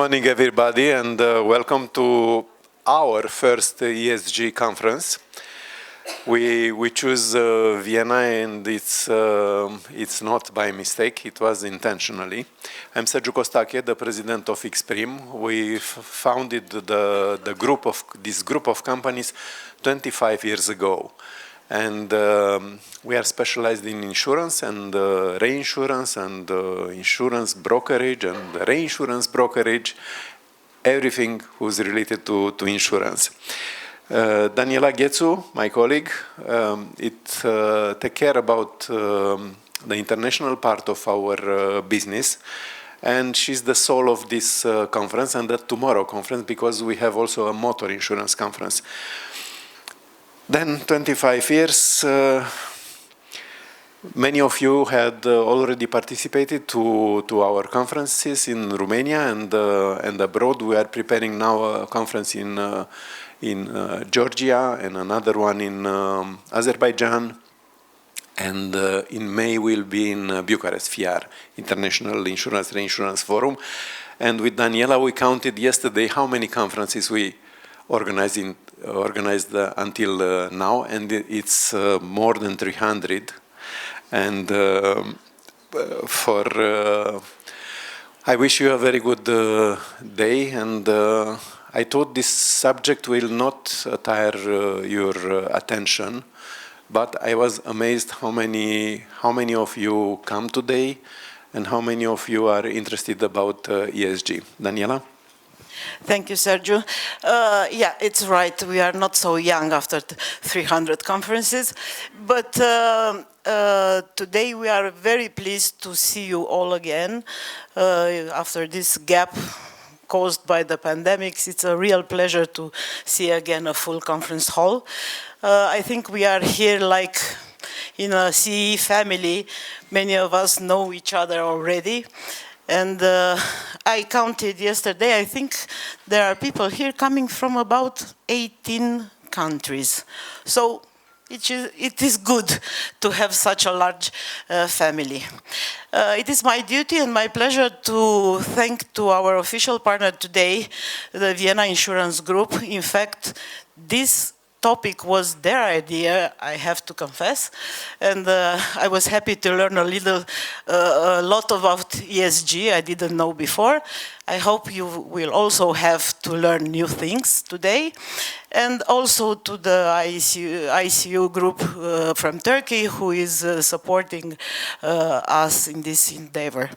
morning, everybody, and welcome to our first ESG conference. We choose Vienna, and it's not by mistake, it was intentionally. I'm Sergiu, the president of XPRIMM. We founded this group of companies 25 years ago. And we are specialized in insurance and reinsurance and insurance brokerage and reinsurance brokerage, everything who's related to insurance. Daniela GHETU, my colleague, take care about the international part of our business, and she's the soul of this conference and the tomorrow conference, because we have also a motor insurance conference. Then 25 years, many of you had already participated to our conferences in Romania and abroad. We are preparing now a conference in Georgia and another one in Azerbaijan. And in May we'll be in Bucharest, FIAR, International Insurance Reinsurance Forum. And with Daniela, we counted yesterday how many conferences we organized until now, and it's more than 300. And I wish you a very good day, and I thought this subject will not tire your attention, but I was amazed how many of you come today and how many of you are interested about ESG. Daniela? Thank you, Sergiu. Yeah, it's right. We are not so young after 300 conferences, but today we are very pleased to see you all again after this gap caused by the pandemics. It's a real pleasure to see again a full conference hall. I think we are here like in a CE family. Many of us know each other already. And I counted yesterday, I think there are people here coming from about 18 countries. So it is good to have such a large family. It is my duty and my pleasure to thank to our official partner today, the Vienna Insurance Group. In fact, this topic was their idea, I have to confess, and I was happy to learn a lot about ESG I didn't know before. I hope you will also have to learn new things today, and also to the ICU group from Turkey, who is supporting us in this endeavor.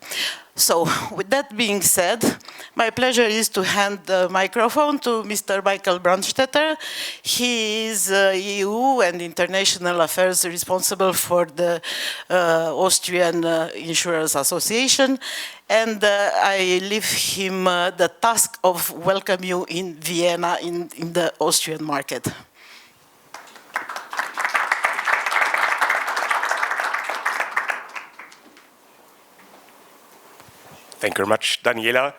So, with that being said, my pleasure is to hand the microphone to Mr. Michael BRANDSTETTER. He is EU and international affairs responsible for the Austrian Insurance Association, and I leave him the task of welcome you in Vienna in the Austrian market. Thank you very much, Daniela.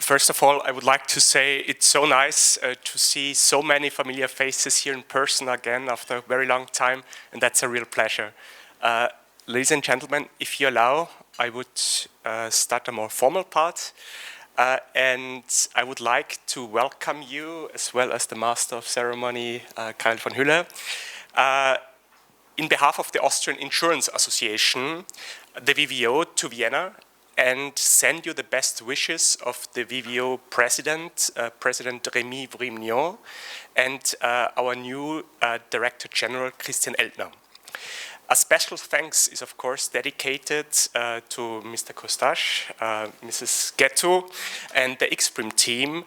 First of all, I would like to say it's so nice to see so many familiar faces here in person again after a very long time, and that's a real pleasure. Ladies and gentlemen, if you allow, I would start a more formal part, and I would like to welcome you, as well as the Master of Ceremony, Karel van HULLE, in behalf of the Austrian Insurance Association, the VVO, to Vienna, and send you the best wishes of the VVO President, President Rémy Vrimignon, and our new Director General, Christian Eltner. A special thanks is, of course, dedicated to Mr. COSTACHE, Mrs. GHETU, and the XPRIMM team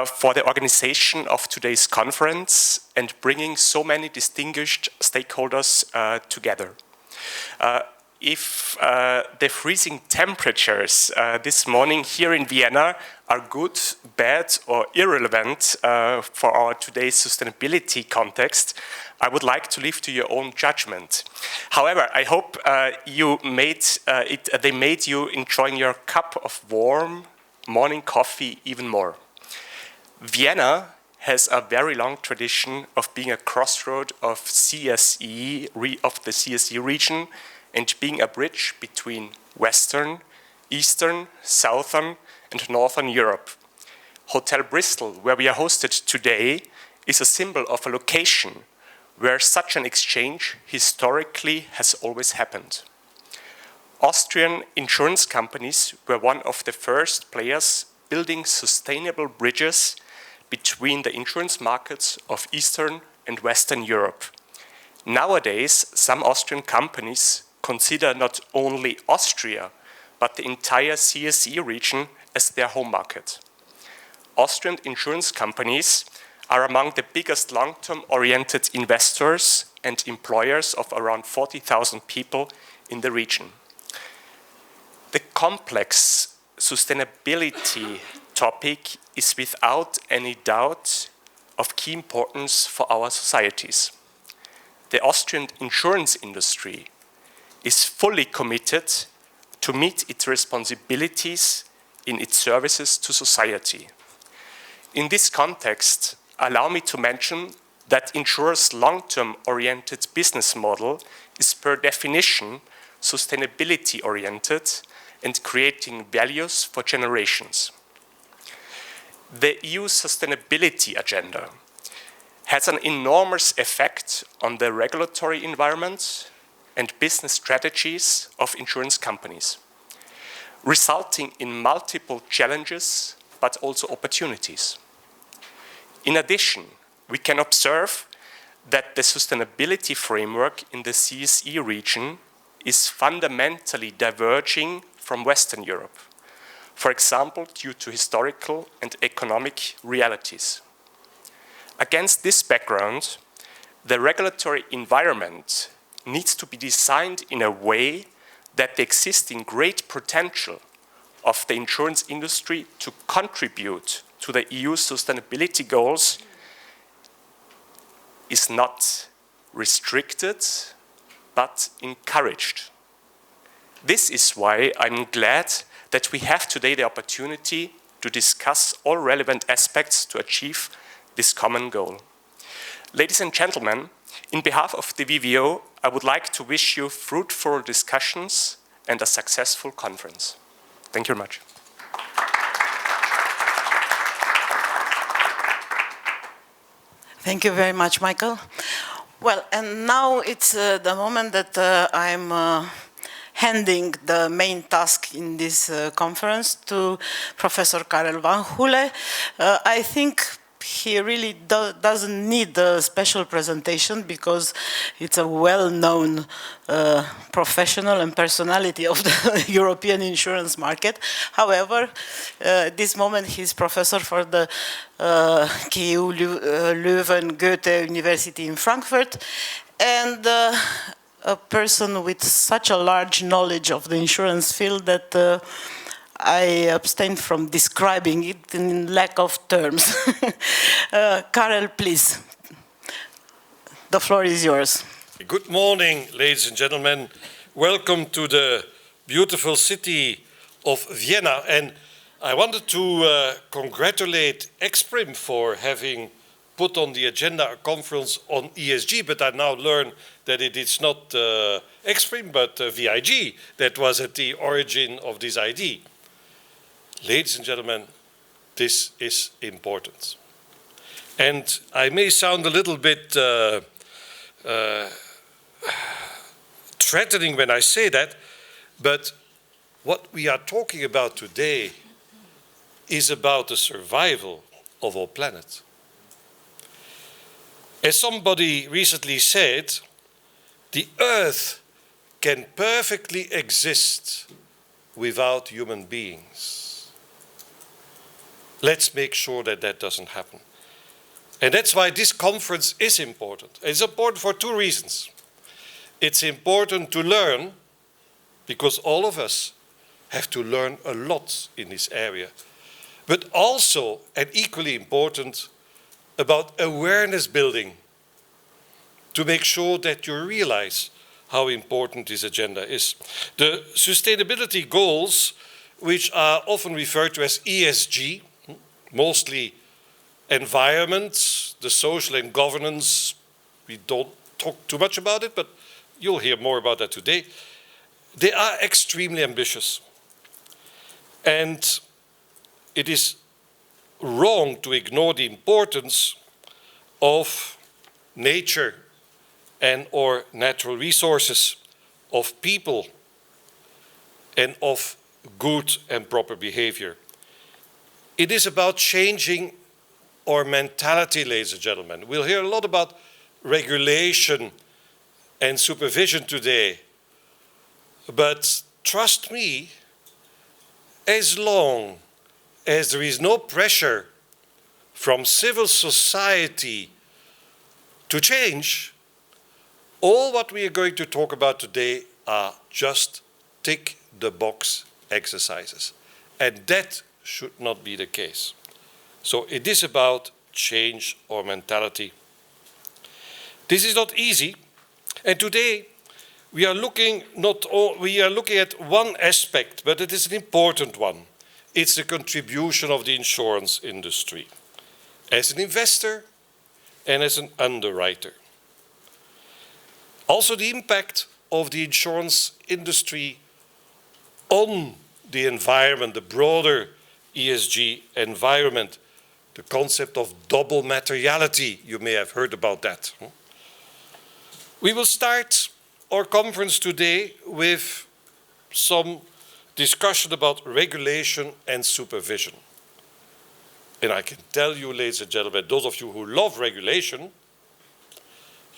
for the organization of today's conference and bringing so many distinguished stakeholders together. If the freezing temperatures this morning here in Vienna are good, bad, or irrelevant for our today's sustainability context, I would like to leave to your own judgment. However, I hope they made you enjoying your cup of warm morning coffee even more. Vienna has a very long tradition of being a crossroad of the CSE region, and being a bridge between Western, Eastern, Southern, and Northern Europe. Hotel Bristol, where we are hosted today, is a symbol of a location where such an exchange historically has always happened. Austrian insurance companies were one of the first players building sustainable bridges between the insurance markets of Eastern and Western Europe. Nowadays, some Austrian companies consider not only Austria, but the entire CSE region as their home market. Austrian insurance companies are among the biggest long-term oriented investors and employers of around 40,000 people in the region. The complex sustainability topic is without any doubt of key importance for our societies. The Austrian insurance industry is fully committed to meet its responsibilities in its services to society. In this context, allow me to mention that insurers' long-term oriented business model is per definition sustainability oriented and creating values for generations. The EU sustainability agenda has an enormous effect on the regulatory environment and business strategies of insurance companies, resulting in multiple challenges but also opportunities. In addition, we can observe that the sustainability framework in the CSE region is fundamentally diverging from Western Europe, for example, due to historical and economic realities. Against this background, the regulatory environment needs to be designed in a way that the existing great potential of the insurance industry to contribute to the EU sustainability goals is not restricted, but encouraged. This is why I'm glad that we have today the opportunity to discuss all relevant aspects to achieve this common goal. Ladies and gentlemen, in behalf of the VVO, I would like to wish you fruitful discussions and a successful conference. Thank you very much. Thank you very much, Michael. Well, and now it's the moment that I'm handing the main task in this conference to Professor Karel van HULLE. I think he really doesn't need a special presentation because it's a well-known professional and personality of the European insurance market. However, at this moment he's professor for the KU Leuven Goethe University in Frankfurt, and a person with such a large knowledge of the insurance field that I abstain from describing it in lack of terms. Karel, please. The floor is yours. Good morning, ladies and gentlemen. Welcome to the beautiful city of Vienna. And I wanted to congratulate XPRIMM for having put on the agenda a conference on ESG, but I now learn that it is not XPRIMM, but VIG that was at the origin of this idea. Ladies and gentlemen, this is important. And I may sound a little bit threatening when I say that, but what we are talking about today is about the survival of our planet. As somebody recently said, the Earth can perfectly exist without human beings. Let's make sure that that doesn't happen. And that's why this conference is important. It's important for two reasons. It's important to learn, because all of us have to learn a lot in this area. But also, and equally important, about awareness building, to make sure that you realize how important this agenda is. The sustainability goals, which are often referred to as ESG, mostly environment, the social and governance, we don't talk too much about it, but you'll hear more about that today. They are extremely ambitious. And it is wrong to ignore the importance of nature and or natural resources, of people, and of good and proper behavior. It is about changing our mentality, ladies and gentlemen. We'll hear a lot about regulation and supervision today, but trust me, as long as there is no pressure from civil society to change, all what we are going to talk about today are just tick-the-box exercises. And that should not be the case. So it is about change our mentality. This is not easy, and today we are looking at one aspect, but it is an important one. It's the contribution of the insurance industry as an investor and as an underwriter. Also the impact of the insurance industry on the environment, the broader ESG environment, the concept of double materiality, you may have heard about that. We will start our conference today with some discussion about regulation and supervision. And I can tell you, ladies and gentlemen, those of you who love regulation,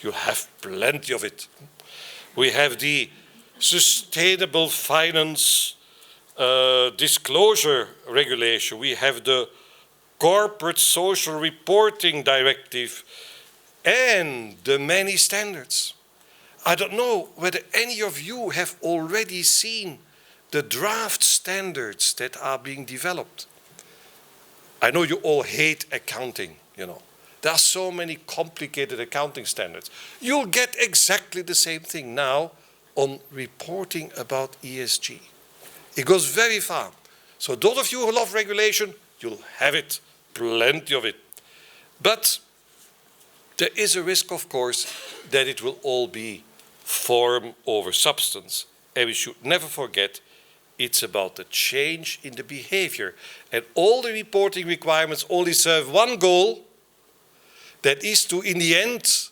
you have plenty of it. We have the sustainable finance disclosure regulation. We have the corporate social reporting directive and the many standards. I don't know whether any of you have already seen the draft standards that are being developed. I know you all hate accounting, you know. There are so many complicated accounting standards. You'll get exactly the same thing now on reporting about ESG. It goes very far. So those of you who love regulation, you'll have it, plenty of it. But there is a risk, of course, that it will all be form over substance. And we should never forget, it's about the change in the behavior. And all the reporting requirements only serve one goal, that is to, in the end,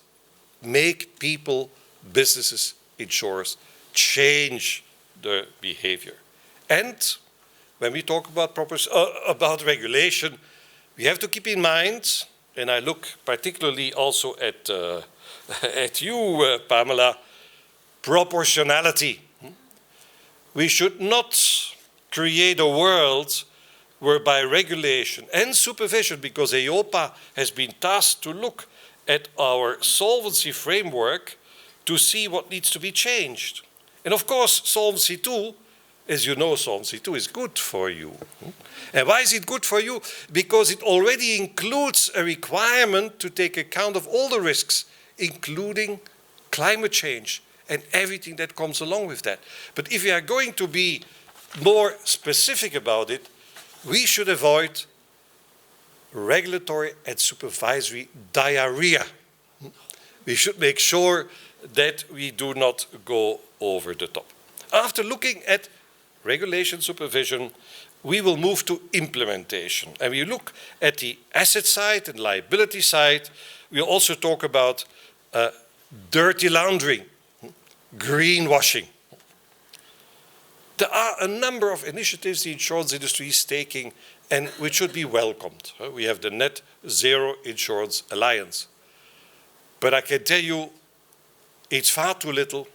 make people, businesses, insurers, change their behavior. And when we talk about regulation, we have to keep in mind, and I look particularly also at you, Pamela, proportionality. We should not create a world whereby regulation and supervision, because EIOPA has been tasked to look at our solvency framework to see what needs to be changed. And of course, Solvency II, as you know, Solvency II is good for you. And why is it good for you? Because it already includes a requirement to take account of all the risks, including climate change and everything that comes along with that. But if we are going to be more specific about it, we should avoid regulatory and supervisory diarrhea. We should make sure that we do not go over the top. After looking at regulation supervision, we will move to implementation. And we look at the asset side and liability side. We'll also talk about dirty laundering, greenwashing. There are a number of initiatives the insurance industry is taking and which should be welcomed. We have the Net Zero Insurance Alliance. But I can tell you, it's far too little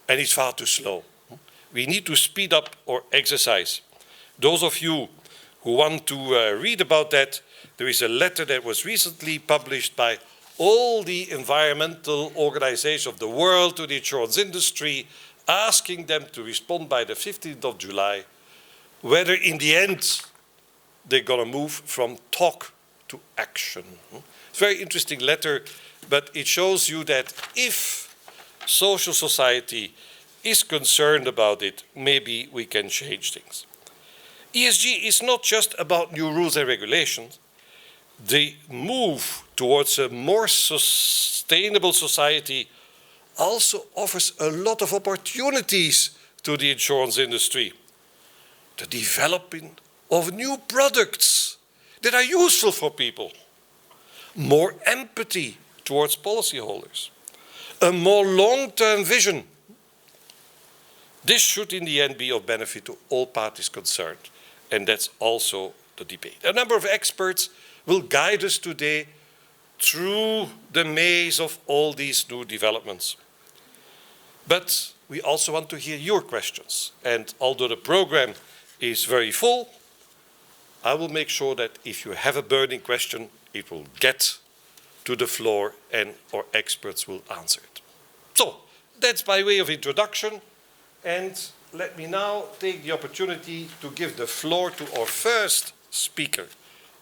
and it's far too slow. We need to speed up our exercise. Those of you who want to read about that, there is a letter that was recently published by all the environmental organizations of the world to the insurance industry, asking them to respond by the 15th of July, whether in the end they're going to move from talk to action. It's a very interesting letter, but it shows you that if social society is concerned about it, maybe we can change things. ESG is not just about new rules and regulations. The move towards a more sustainable society also offers a lot of opportunities to the insurance industry. The development of new products that are useful for people, more empathy towards policyholders, a more long-term vision. This should in the end be of benefit to all parties concerned, and that's also the debate. A number of experts will guide us today through the maze of all these new developments. But we also want to hear your questions, and although the program is very full, I will make sure that if you have a burning question, it will get to the floor and our experts will answer it. So, that's by way of introduction, and let me now take the opportunity to give the floor to our first speaker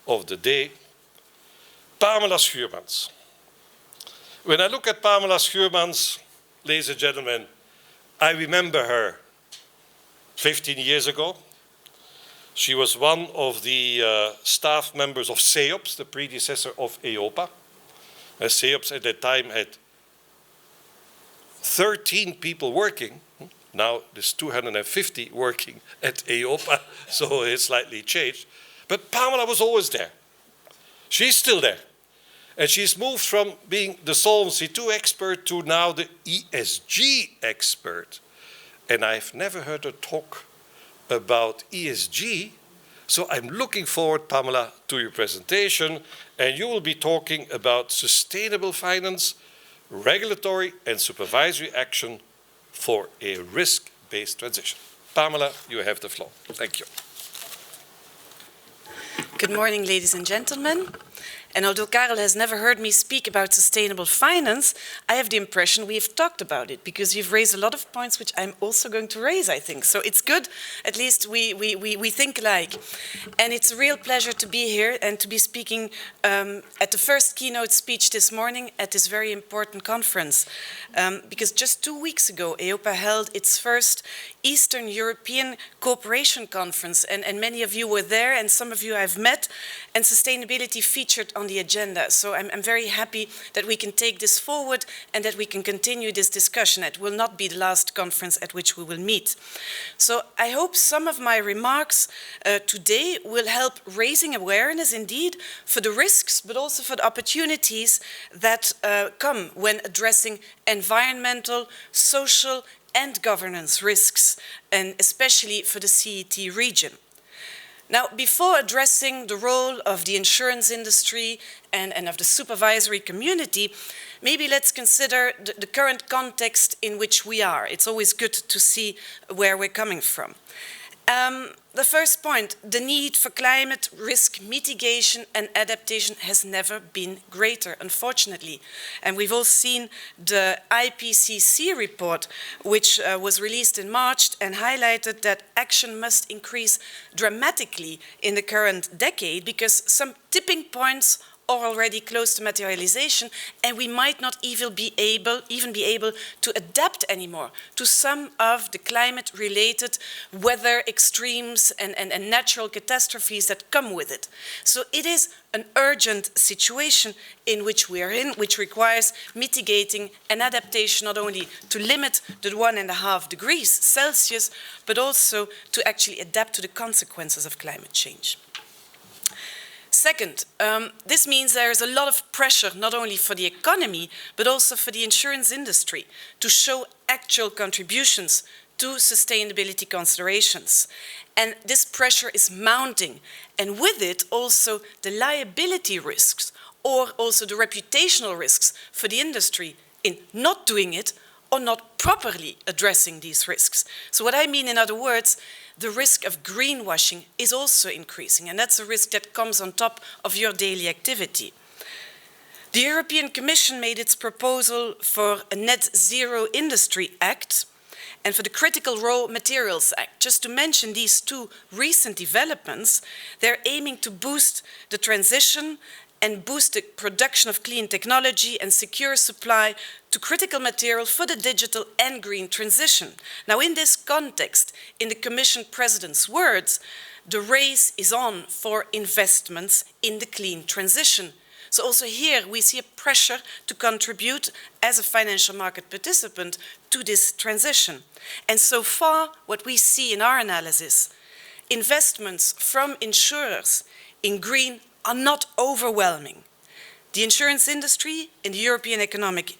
of the day, Pamela SCHUERMANS. When I look at Pamela SCHUERMANS, ladies and gentlemen, I remember her 15 years ago. She was one of the staff members of CEOPS, the predecessor of EIOPA. CEOPS at that time had 13 people working. Now there's 250 working at EIOPA, so it's slightly changed. But Pamela was always there. She's still there. And she's moved from being the Solvency II expert to now the ESG expert. And I've never heard her talk about ESG. So I'm looking forward, Pamela, to your presentation. And you will be talking about sustainable finance, regulatory and supervisory action for a risk-based transition. Pamela, you have the floor. Thank you. Good morning, ladies and gentlemen. And although Karel has never heard me speak about sustainable finance, I have the impression we've talked about it, because you've raised a lot of points which I'm also going to raise, I think. So it's good, at least we think alike. And it's a real pleasure to be here and to be speaking at the first keynote speech this morning at this very important conference. Because just 2 weeks ago, EIOPA held its first Eastern European Cooperation Conference, and many of you were there, and some of you I've met, and sustainability featured on the agenda. So I'm very happy that we can take this forward and that we can continue this discussion. It will not be the last conference at which we will meet. So I hope some of my remarks today will help raising awareness indeed for the risks, but also for the opportunities that come when addressing environmental, social, and governance risks, and especially for the CET region. Now, before addressing the role of the insurance industry and of the supervisory community, maybe let's consider the current context in which we are. It's always good to see where we're coming from. The first point, the need for climate risk mitigation and adaptation has never been greater, unfortunately. And we've all seen the IPCC report, which was released in March and highlighted that action must increase dramatically in the current decade because some tipping points are already close to materialization, and we might not even be able to adapt anymore to some of the climate-related weather extremes and natural catastrophes that come with it. So it is an urgent situation in which we are in, which requires mitigating and adaptation not only to limit the 1.5 degrees Celsius, but also to actually adapt to the consequences of climate change. Second, this means there is a lot of pressure not only for the economy, but also for the insurance industry to show actual contributions to sustainability considerations. And this pressure is mounting, and with it also the liability risks or also the reputational risks for the industry in not doing it or not properly addressing these risks. So what I mean, in other words, the risk of greenwashing is also increasing, and that's a risk that comes on top of your daily activity. The European Commission made its proposal for a Net Zero Industry Act and for the Critical Raw Materials Act. Just to mention these two recent developments, they're aiming to boost the transition and boost the production of clean technology and secure supply to critical material for the digital and green transition. Now, in this context, in the Commission President's words, the race is on for investments in the clean transition. So also here we see a pressure to contribute as a financial market participant to this transition. And so far, what we see in our analysis investments from insurers in green are not overwhelming. The insurance industry in the European Economic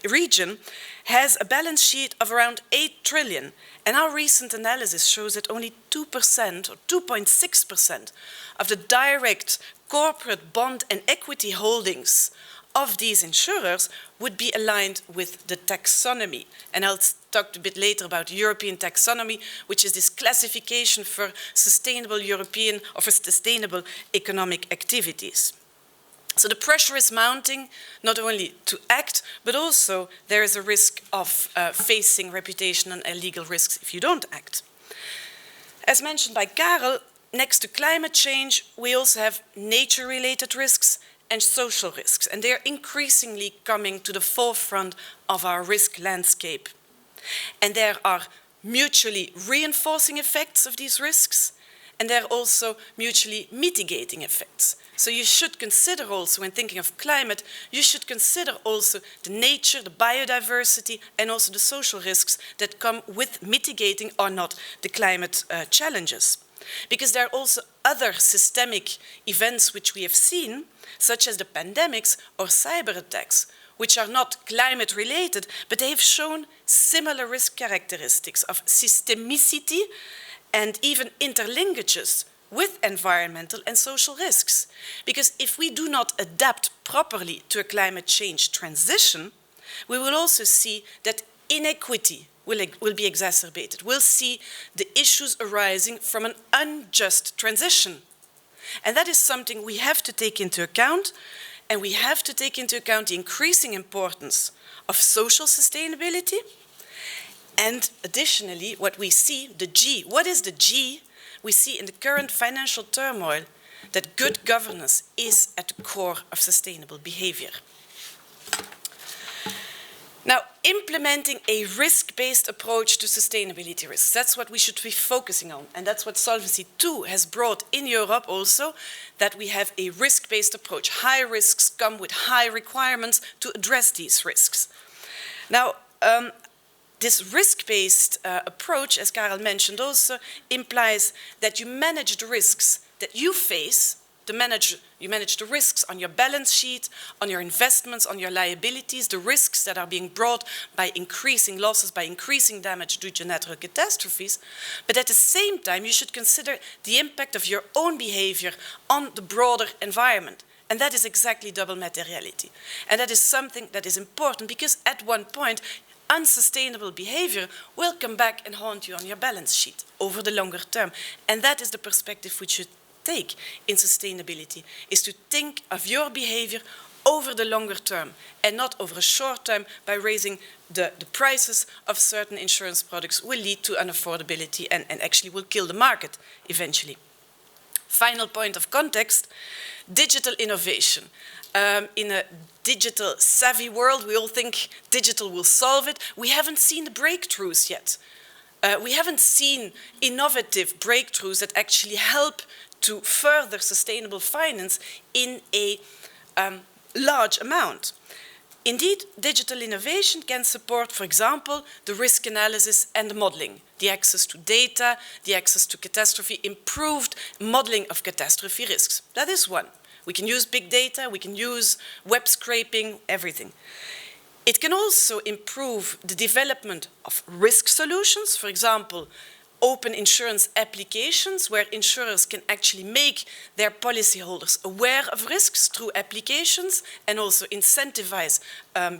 region has a balance sheet of around 8 trillion, and our recent analysis shows that only 2% or 2.6% of the direct corporate bond and equity holdings of these insurers would be aligned with the taxonomy. And I'll talk a bit later about European taxonomy, which is this classification for sustainable European or for sustainable economic activities. So the pressure is mounting not only to act, but also there is a risk of facing reputational and legal risks if you don't act. As mentioned by Karel, next to climate change, we also have nature-related risks and social risks, and they are increasingly coming to the forefront of our risk landscape. And there are mutually reinforcing effects of these risks, and there are also mutually mitigating effects. So you should consider also, when thinking of climate, you should consider also the nature, the biodiversity, and also the social risks that come with mitigating or not the climate challenges. Because there are also other systemic events which we have seen, such as the pandemics or cyber attacks, which are not climate related, but they have shown similar risk characteristics of systemicity and even interlinkages with environmental and social risks. Because if we do not adapt properly to a climate change transition, we will also see that inequity will be exacerbated. We'll see the issues arising from an unjust transition. And that is something we have to take into account, and we have to take into account the increasing importance of social sustainability. And additionally, what we see, the G. What is the G? We see in the current financial turmoil that good governance is at the core of sustainable behavior. Now, implementing a risk-based approach to sustainability risks, that's what we should be focusing on. And that's what Solvency II has brought in Europe also, that we have a risk-based approach. High risks come with high requirements to address these risks. Now, this risk-based approach, as Karel mentioned also, implies that you manage the risks that you face. You manage the risks on your balance sheet, on your investments, on your liabilities, the risks that are being brought by increasing losses, by increasing damage due to natural catastrophes. But at the same time, you should consider the impact of your own behavior on the broader environment. And that is exactly double materiality. And that is something that is important because at one point, unsustainable behavior will come back and haunt you on your balance sheet over the longer term. And that is the perspective we should take in sustainability, is to think of your behavior over the longer term and not over a short term by raising the prices of certain insurance products will lead to unaffordability and actually will kill the market eventually. Final point of context, digital innovation. In a digital savvy world, we all think digital will solve it. We haven't seen the breakthroughs yet. We haven't seen innovative breakthroughs that actually help to further sustainable finance in a large amount. Indeed, digital innovation can support, for example, the risk analysis and the modeling, the access to data, the access to catastrophe, improved modeling of catastrophe risks. That is one. We can use big data, we can use web scraping, everything. It can also improve the development of risk solutions, for example, open insurance applications where insurers can actually make their policyholders aware of risks through applications and also incentivize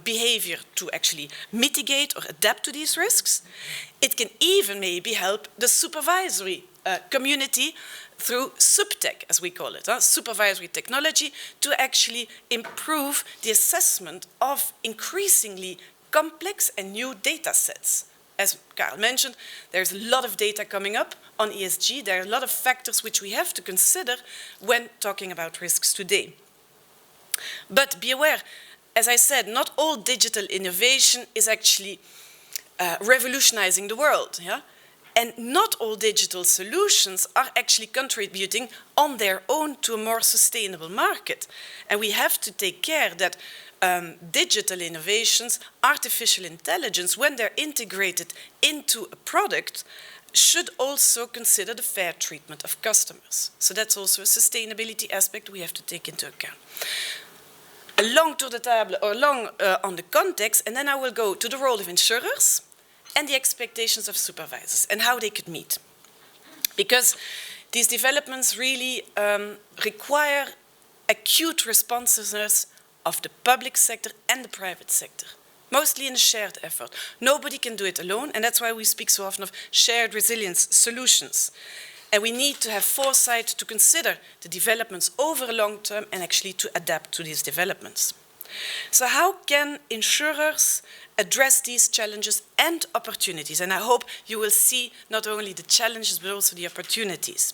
behavior to actually mitigate or adapt to these risks. It can even maybe help the supervisory community through subtech, as we call it, supervisory technology, to actually improve the assessment of increasingly complex and new data sets. As Karel mentioned, there's a lot of data coming up on ESG. There are a lot of factors which we have to consider when talking about risks today. But be aware, as I said, not all digital innovation is actually revolutionizing the world. Yeah? And not all digital solutions are actually contributing on their own to a more sustainable market. And we have to take care that digital innovations, artificial intelligence, when they're integrated into a product, should also consider the fair treatment of customers. So that's also a sustainability aspect we have to take into account. A long tour de table, or long on the context, and then I will go to the role of insurers and the expectations of supervisors and how they could meet. Because these developments really require acute responsiveness of the public sector and the private sector, mostly in a shared effort. Nobody can do it alone, and that's why we speak so often of shared resilience solutions. And we need to have foresight to consider the developments over a long term and actually to adapt to these developments. So how can insurers address these challenges and opportunities? And I hope you will see not only the challenges but also the opportunities.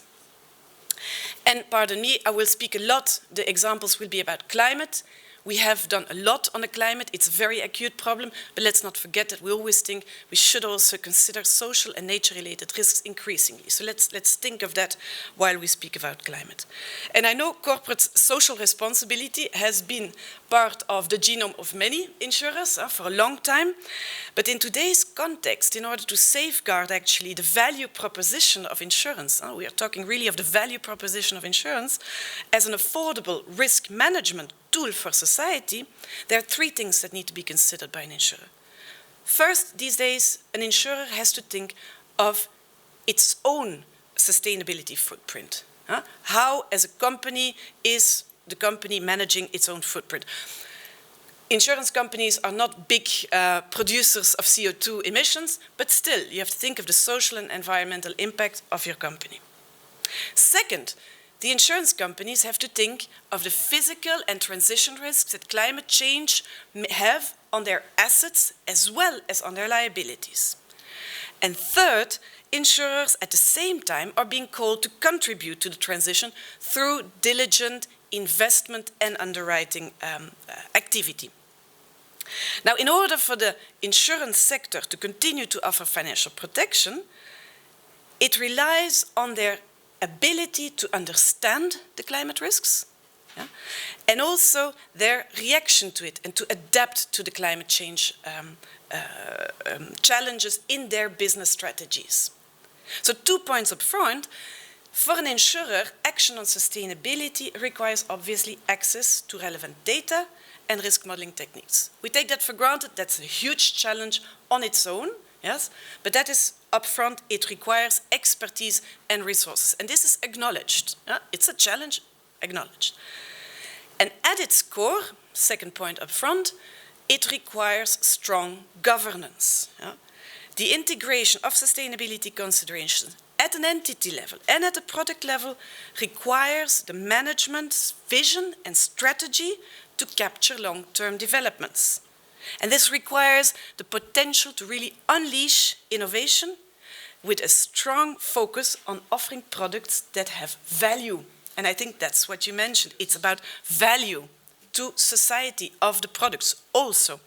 And pardon me, I will speak a lot, the examples will be about climate. We have done a lot on the climate. It's a very acute problem, but let's not forget that we always think we should also consider social and nature-related risks increasingly. So let's think of that while we speak about climate. And I know corporate social responsibility has been part of the genome of many insurers for a long time, but in today's context, in order to safeguard actually the value proposition of insurance, we are talking really of the value proposition of insurance as an affordable risk management tool for society, there are three things that need to be considered by an insurer. First, these days, an insurer has to think of its own sustainability footprint. How, as a company, is the company managing its own footprint? Insurance companies are not big producers of CO2 emissions, but still, you have to think of the social and environmental impact of your company. Second, the insurance companies have to think of the physical and transition risks that climate change have on their assets as well as on their liabilities. And third, insurers at the same time are being called to contribute to the transition through diligent investment and underwriting activity. Now, in order for the insurance sector to continue to offer financial protection, it relies on their ability to understand the climate risks, and also their reaction to it and to adapt to the climate change challenges in their business strategies. So 2 points up front. For an insurer, action on sustainability requires obviously access to relevant data and risk modeling techniques. We take that for granted. That's a huge challenge on its own, yes, but that is upfront. It requires expertise and resources, and this is acknowledged. It's a challenge, acknowledged. And at its core, second point up front, it requires strong governance. The integration of sustainability considerations at an entity level and at a product level requires the management's vision and strategy to capture long-term developments. And this requires the potential to really unleash innovation with a strong focus on offering products that have value. And I think that's what you mentioned. It's about value to society of the products also.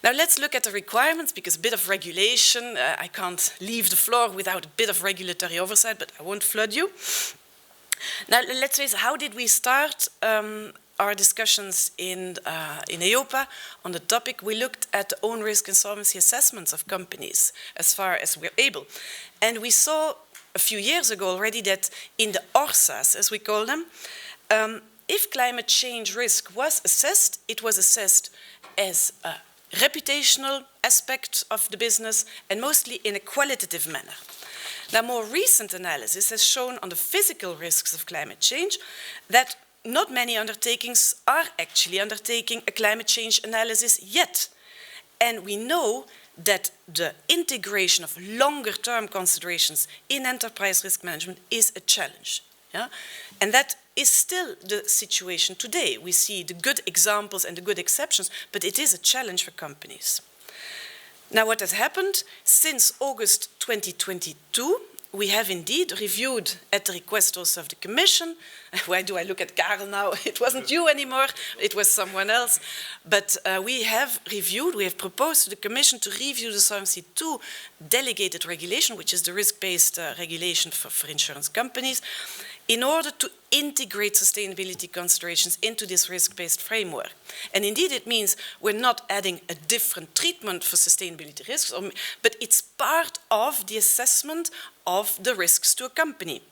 Now let's look at the requirements, because a bit of regulation, I can't leave the floor without a bit of regulatory oversight, but I won't flood you. Now let's face it, how did we start our discussions in EIOPA on the topic? We looked at the own risk and solvency assessments of companies as far as we're able. And we saw a few years ago already that in the ORSAs, as we call them, if climate change risk was assessed, it was assessed as a reputational aspect of the business and mostly in a qualitative manner. Now, more recent analysis has shown on the physical risks of climate change that not many undertakings are actually undertaking a climate change analysis yet. And we know that the integration of longer-term considerations in enterprise risk management is a challenge. And that is still the situation today. We see the good examples and the good exceptions, but it is a challenge for companies. Now, what has happened since August 2022, we have indeed reviewed at the request also of the Commission. Why do I look at Karel now? It wasn't you anymore, it was someone else. But we have reviewed, we have proposed to the Commission to review the Solvency II delegated regulation, which is the risk-based regulation for insurance companies, in order to integrate sustainability considerations into this risk-based framework. And indeed it means we're not adding a different treatment for sustainability risks, but it's part of the assessment of the risks to a company.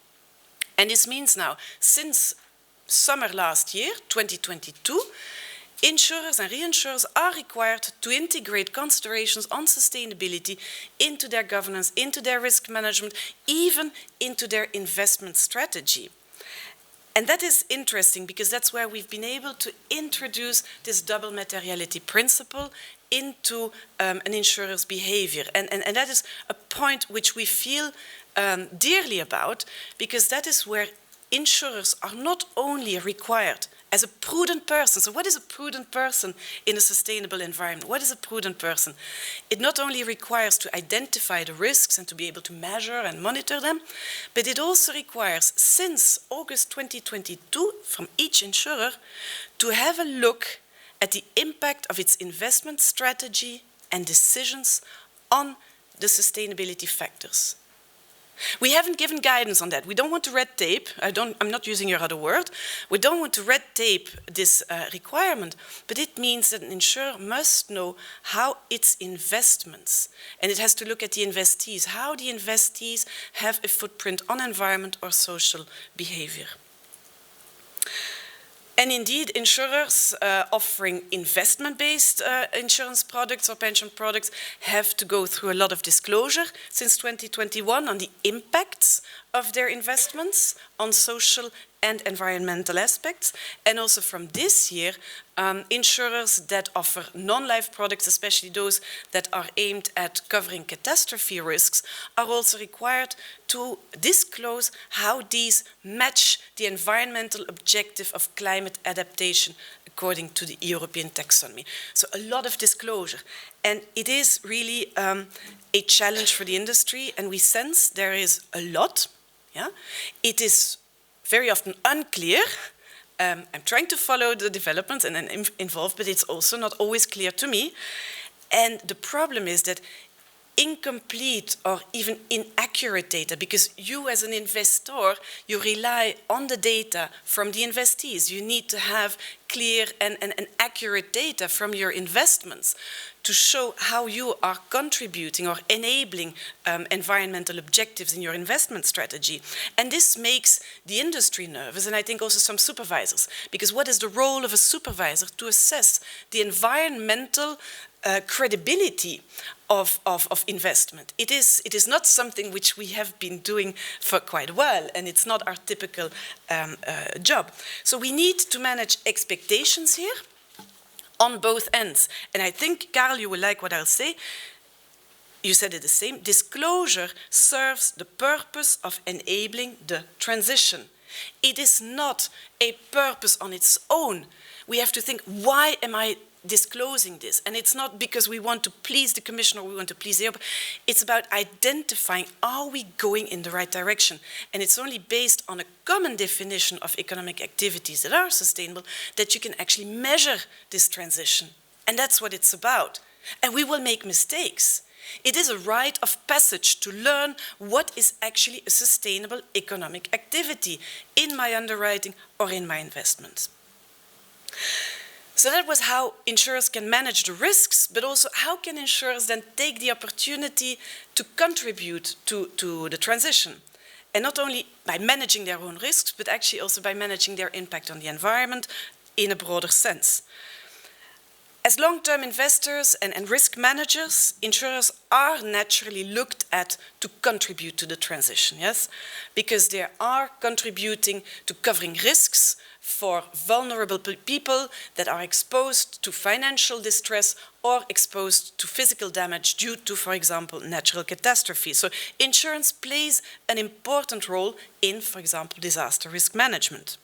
And this means now, since summer last year, 2022, insurers and reinsurers are required to integrate considerations on sustainability into their governance, into their risk management, even into their investment strategy. And that is interesting because that's where we've been able to introduce this double materiality principle into an insurer's behavior. And that is a point which we feel dearly about, because that is where insurers are not only required as a prudent person. So what is a prudent person in a sustainable environment? What is a prudent person? It not only requires to identify the risks and to be able to measure and monitor them, but it also requires, since August 2022, from each insurer, to have a look at the impact of its investment strategy and decisions on the sustainability factors. We haven't given guidance on that. We don't want to red tape. I'm not using your other word. We don't want to red tape this requirement, but it means that an insurer must know how its investments, and it has to look at the investees, how the investees have a footprint on environment or social behavior. And indeed, insurers offering investment-based insurance products or pension products have to go through a lot of disclosure since 2021 on the impacts of their investments on social and environmental aspects. And also from this year, insurers that offer non-life products, especially those that are aimed at covering catastrophe risks, are also required to disclose how these match the environmental objective of climate adaptation according to the European taxonomy. So a lot of disclosure. And it is really a challenge for the industry, and we sense there is a lot. Yeah? It is very often unclear. I'm trying to follow the developments and involved, but it's also not always clear to me. And the problem is that incomplete or even inaccurate data, because you as an investor, you rely on the data from the investees. You need to have clear and accurate data from your investments to show how you are contributing or enabling environmental objectives in your investment strategy. And this makes the industry nervous, and I think also some supervisors, because what is the role of a supervisor? To assess the environmental credibility of investment. It is not something which we have been doing for quite a while, and it's not our typical job. So we need to manage expectations here on both ends. And I think, Karel, you will like what I'll say. You said it the same. Disclosure serves the purpose of enabling the transition. It is not a purpose on its own. We have to think, why am I disclosing this? And it's not because we want to please the Commission or we want to please the EIOPA. It's about identifying, are we going in the right direction? And it's only based on a common definition of economic activities that are sustainable that you can actually measure this transition. And that's what it's about. And we will make mistakes. It is a rite of passage to learn what is actually a sustainable economic activity in my underwriting or in my investments. So that was how insurers can manage the risks, but also how can insurers then take the opportunity to contribute to the transition. And not only by managing their own risks, but actually also by managing their impact on the environment in a broader sense. As long-term investors and risk managers, insurers are naturally looked at to contribute to the transition, yes? Because they are contributing to covering risks for vulnerable people that are exposed to financial distress or exposed to physical damage due to, for example, natural catastrophes. So insurance plays an important role in, for example, disaster risk management.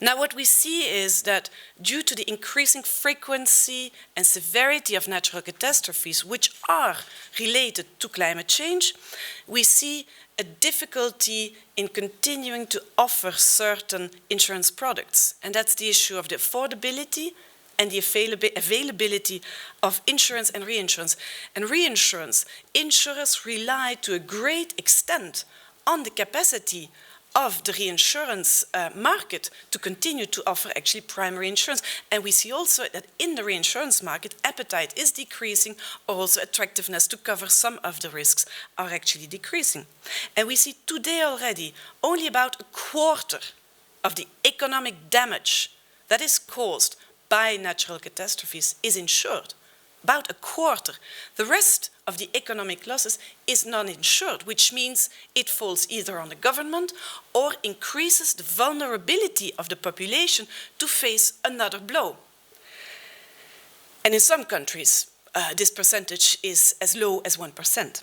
Now what we see is that due to the increasing frequency and severity of natural catastrophes, which are related to climate change, we see a difficulty in continuing to offer certain insurance products. And that's the issue of the affordability and the availability of insurance and reinsurance. And reinsurance, insurers rely to a great extent on the capacity of the reinsurance market to continue to offer actually primary insurance. And we see also that in the reinsurance market, appetite is decreasing, or also attractiveness to cover some of the risks are actually decreasing. And we see today already only about a quarter of the economic damage that is caused by natural catastrophes is insured. About a quarter. The rest of the economic losses is non-insured, which means it falls either on the government or increases the vulnerability of the population to face another blow. And in some countries, this percentage is as low as 1%.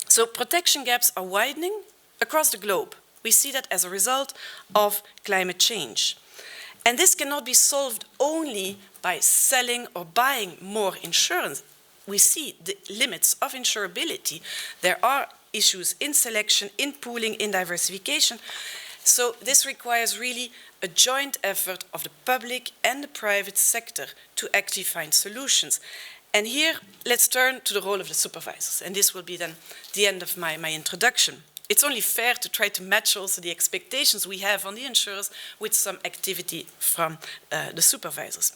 So protection gaps are widening across the globe. We see that as a result of climate change. And this cannot be solved only by selling or buying more insurance. We see the limits of insurability. There are issues in selection, in pooling, in diversification. So this requires really a joint effort of the public and the private sector to actually find solutions. And here, let's turn to the role of the supervisors. And this will be then the end of my introduction. It's only fair to try to match also the expectations we have on the insurers with some activity from the supervisors.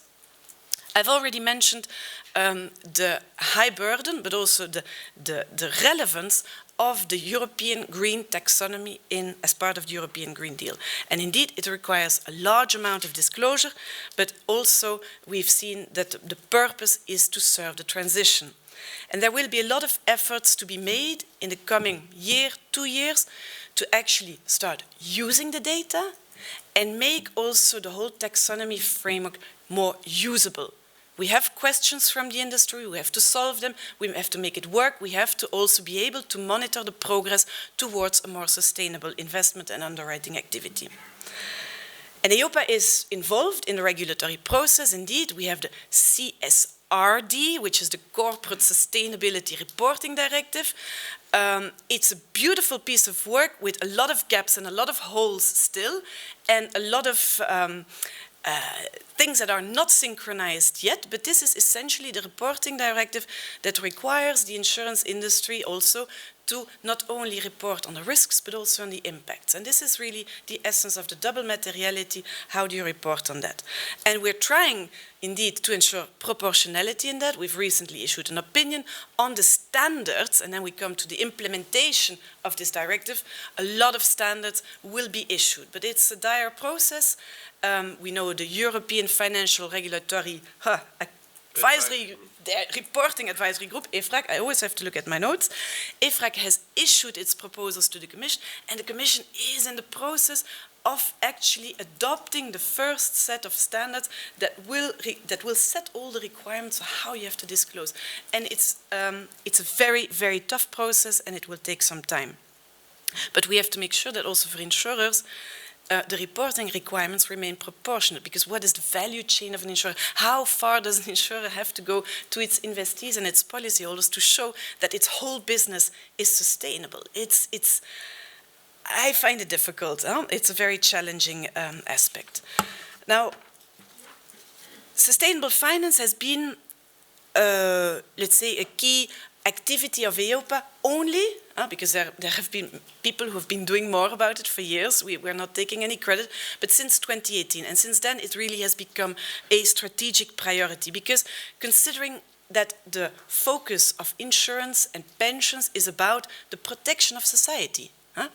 I've already mentioned the high burden, but also the relevance of the European green taxonomy as part of the European Green Deal. And indeed, it requires a large amount of disclosure, but also we've seen that the purpose is to serve the transition. And there will be a lot of efforts to be made in the coming year, 2 years, to actually start using the data and make also the whole taxonomy framework more usable. We have questions from the industry, we have to solve them, we have to make it work, we have to also be able to monitor the progress towards a more sustainable investment and underwriting activity. And EIOPA is involved in the regulatory process. Indeed, we have the CSRD, which is the Corporate Sustainability Reporting Directive. It's a beautiful piece of work with a lot of gaps and a lot of holes still, and a lot of things that are not synchronized yet, but this is essentially the reporting directive that requires the insurance industry also to not only report on the risks, but also on the impacts. And this is really the essence of the double materiality. How do you report on that? And we're trying, indeed, to ensure proportionality in that. We've recently issued an opinion on the standards, and then we come to the implementation of this directive. A lot of standards will be issued, but it's a dire process. We know the European Financial Regulatory Reporting Advisory Group, EFRAG, I always have to look at my notes. EFRAG has issued its proposals to the Commission, and the Commission is in the process of actually adopting the first set of standards that will set all the requirements of how you have to disclose. And it's a very, very tough process, and it will take some time. But we have to make sure that also for insurers, the reporting requirements remain proportionate, because what is the value chain of an insurer? How far does an insurer have to go to its investees and its policyholders to show that its whole business is sustainable? I find it difficult. It's a very challenging aspect. Now, sustainable finance has been, let's say, a key activity of EIOPA only, because there have been people who have been doing more about it for years. We're not taking any credit, but since 2018. And since then, it really has become a strategic priority, because considering that the focus of insurance and pensions is about the protection of society,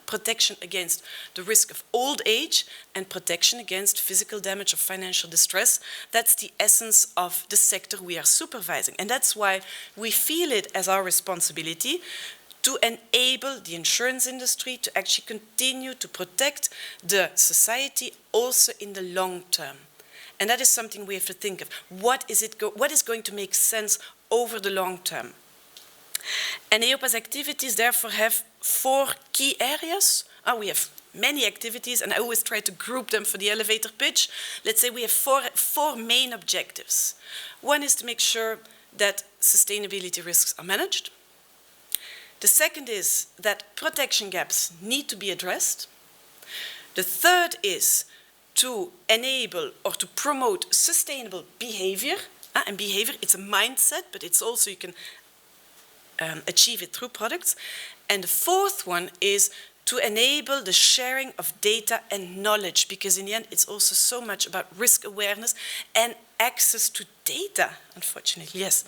protection against the risk of old age and protection against physical damage or financial distress. That's the essence of the sector we are supervising. And that's why we feel it as our responsibility to enable the insurance industry to actually continue to protect the society also in the long term. And that is something we have to think of. What is going to make sense over the long term? And EIOPA's activities therefore have 4 key areas. We have many activities, and I always try to group them for the elevator pitch. Let's say we have four main objectives. One is to make sure that sustainability risks are managed. The second is that protection gaps need to be addressed. The third is to enable or to promote sustainable behavior. And behavior, it's a mindset, but it's also, you can achieve it through products. And the fourth one is to enable the sharing of data and knowledge, because in the end it's also so much about risk awareness and access to data, unfortunately, yes.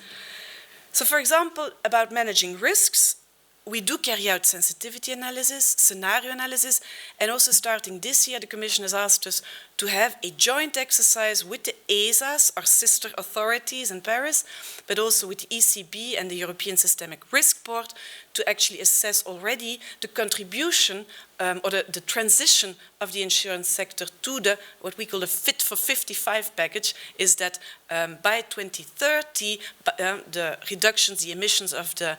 So for example, about managing risks, we do carry out sensitivity analysis, scenario analysis, and also starting this year, the Commission has asked us to have a joint exercise with the ESAs, our sister authorities in Paris, but also with the ECB and the European Systemic Risk Board to actually assess already the contribution or the transition of the insurance sector to the, what we call the Fit for 55 package, is that by 2030, the reductions, the emissions of the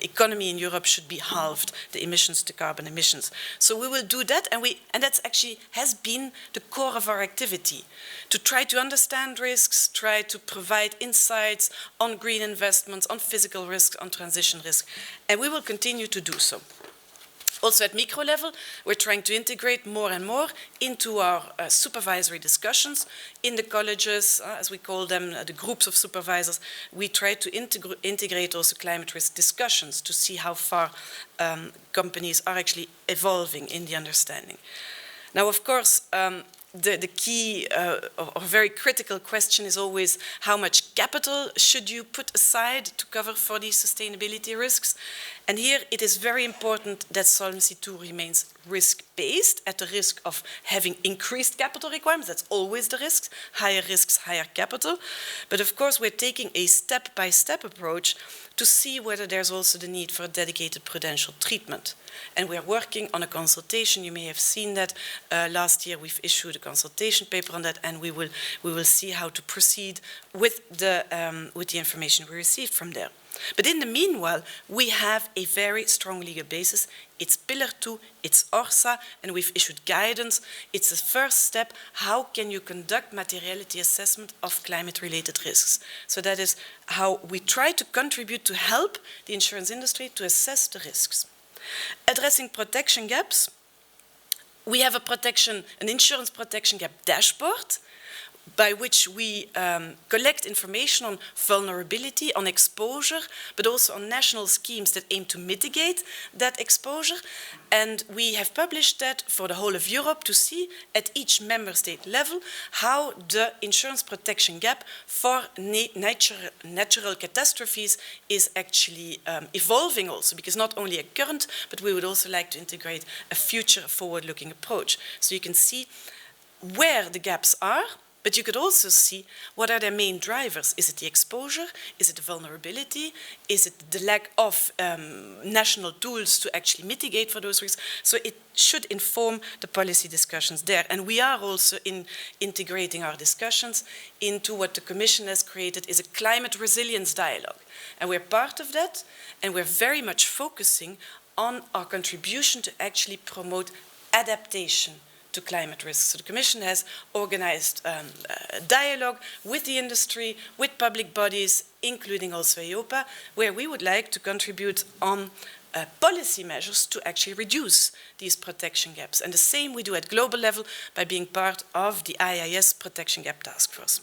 economy in Europe should be halved, the emissions, the carbon emissions. So we will do that, and that's actually has been the core of our activity, to try to understand risks, try to provide insights on green investments, on physical risks, on transition risk, and we will continue to do so. Also at micro level, we're trying to integrate more and more into our supervisory discussions in the colleges, as we call them, the groups of supervisors. We try to integrate also climate risk discussions to see how far companies are actually evolving in the understanding. Now, of course, the key or very critical question is always how much capital should you put aside to cover for these sustainability risks. And here it is very important that Solvency II remains risk-based, at the risk of having increased capital requirements. That's always the risk, higher risks, higher capital. But of course we're taking a step-by-step approach to see whether there's also the need for a dedicated prudential treatment. And we're working on a consultation. You may have seen that last year we've issued a consultation paper on that, and we will see how to proceed with the information we received from there. But in the meanwhile, we have a very strong legal basis. It's Pillar 2, it's ORSA, and we've issued guidance. It's the first step. How can you conduct materiality assessment of climate-related risks? So that is how we try to contribute to help the insurance industry to assess the risks. Addressing protection gaps, we have an insurance protection gap dashboard, by which we collect information on vulnerability, on exposure, but also on national schemes that aim to mitigate that exposure. And we have published that for the whole of Europe to see at each member state level how the insurance protection gap for natural catastrophes is actually evolving also, because not only a current, but we would also like to integrate a future forward-looking approach. So you can see where the gaps are, but you could also see what are their main drivers. Is it the exposure? Is it the vulnerability? Is it the lack of national tools to actually mitigate for those risks? So it should inform the policy discussions there. And we are also integrating our discussions into what the Commission has created is a climate resilience dialogue. And we're part of that, and we're very much focusing on our contribution to actually promote adaptation to climate risks. So the Commission has organized a dialogue with the industry, with public bodies, including also EIOPA, where we would like to contribute on policy measures to actually reduce these protection gaps. And the same we do at global level by being part of the IIS Protection Gap Task Force.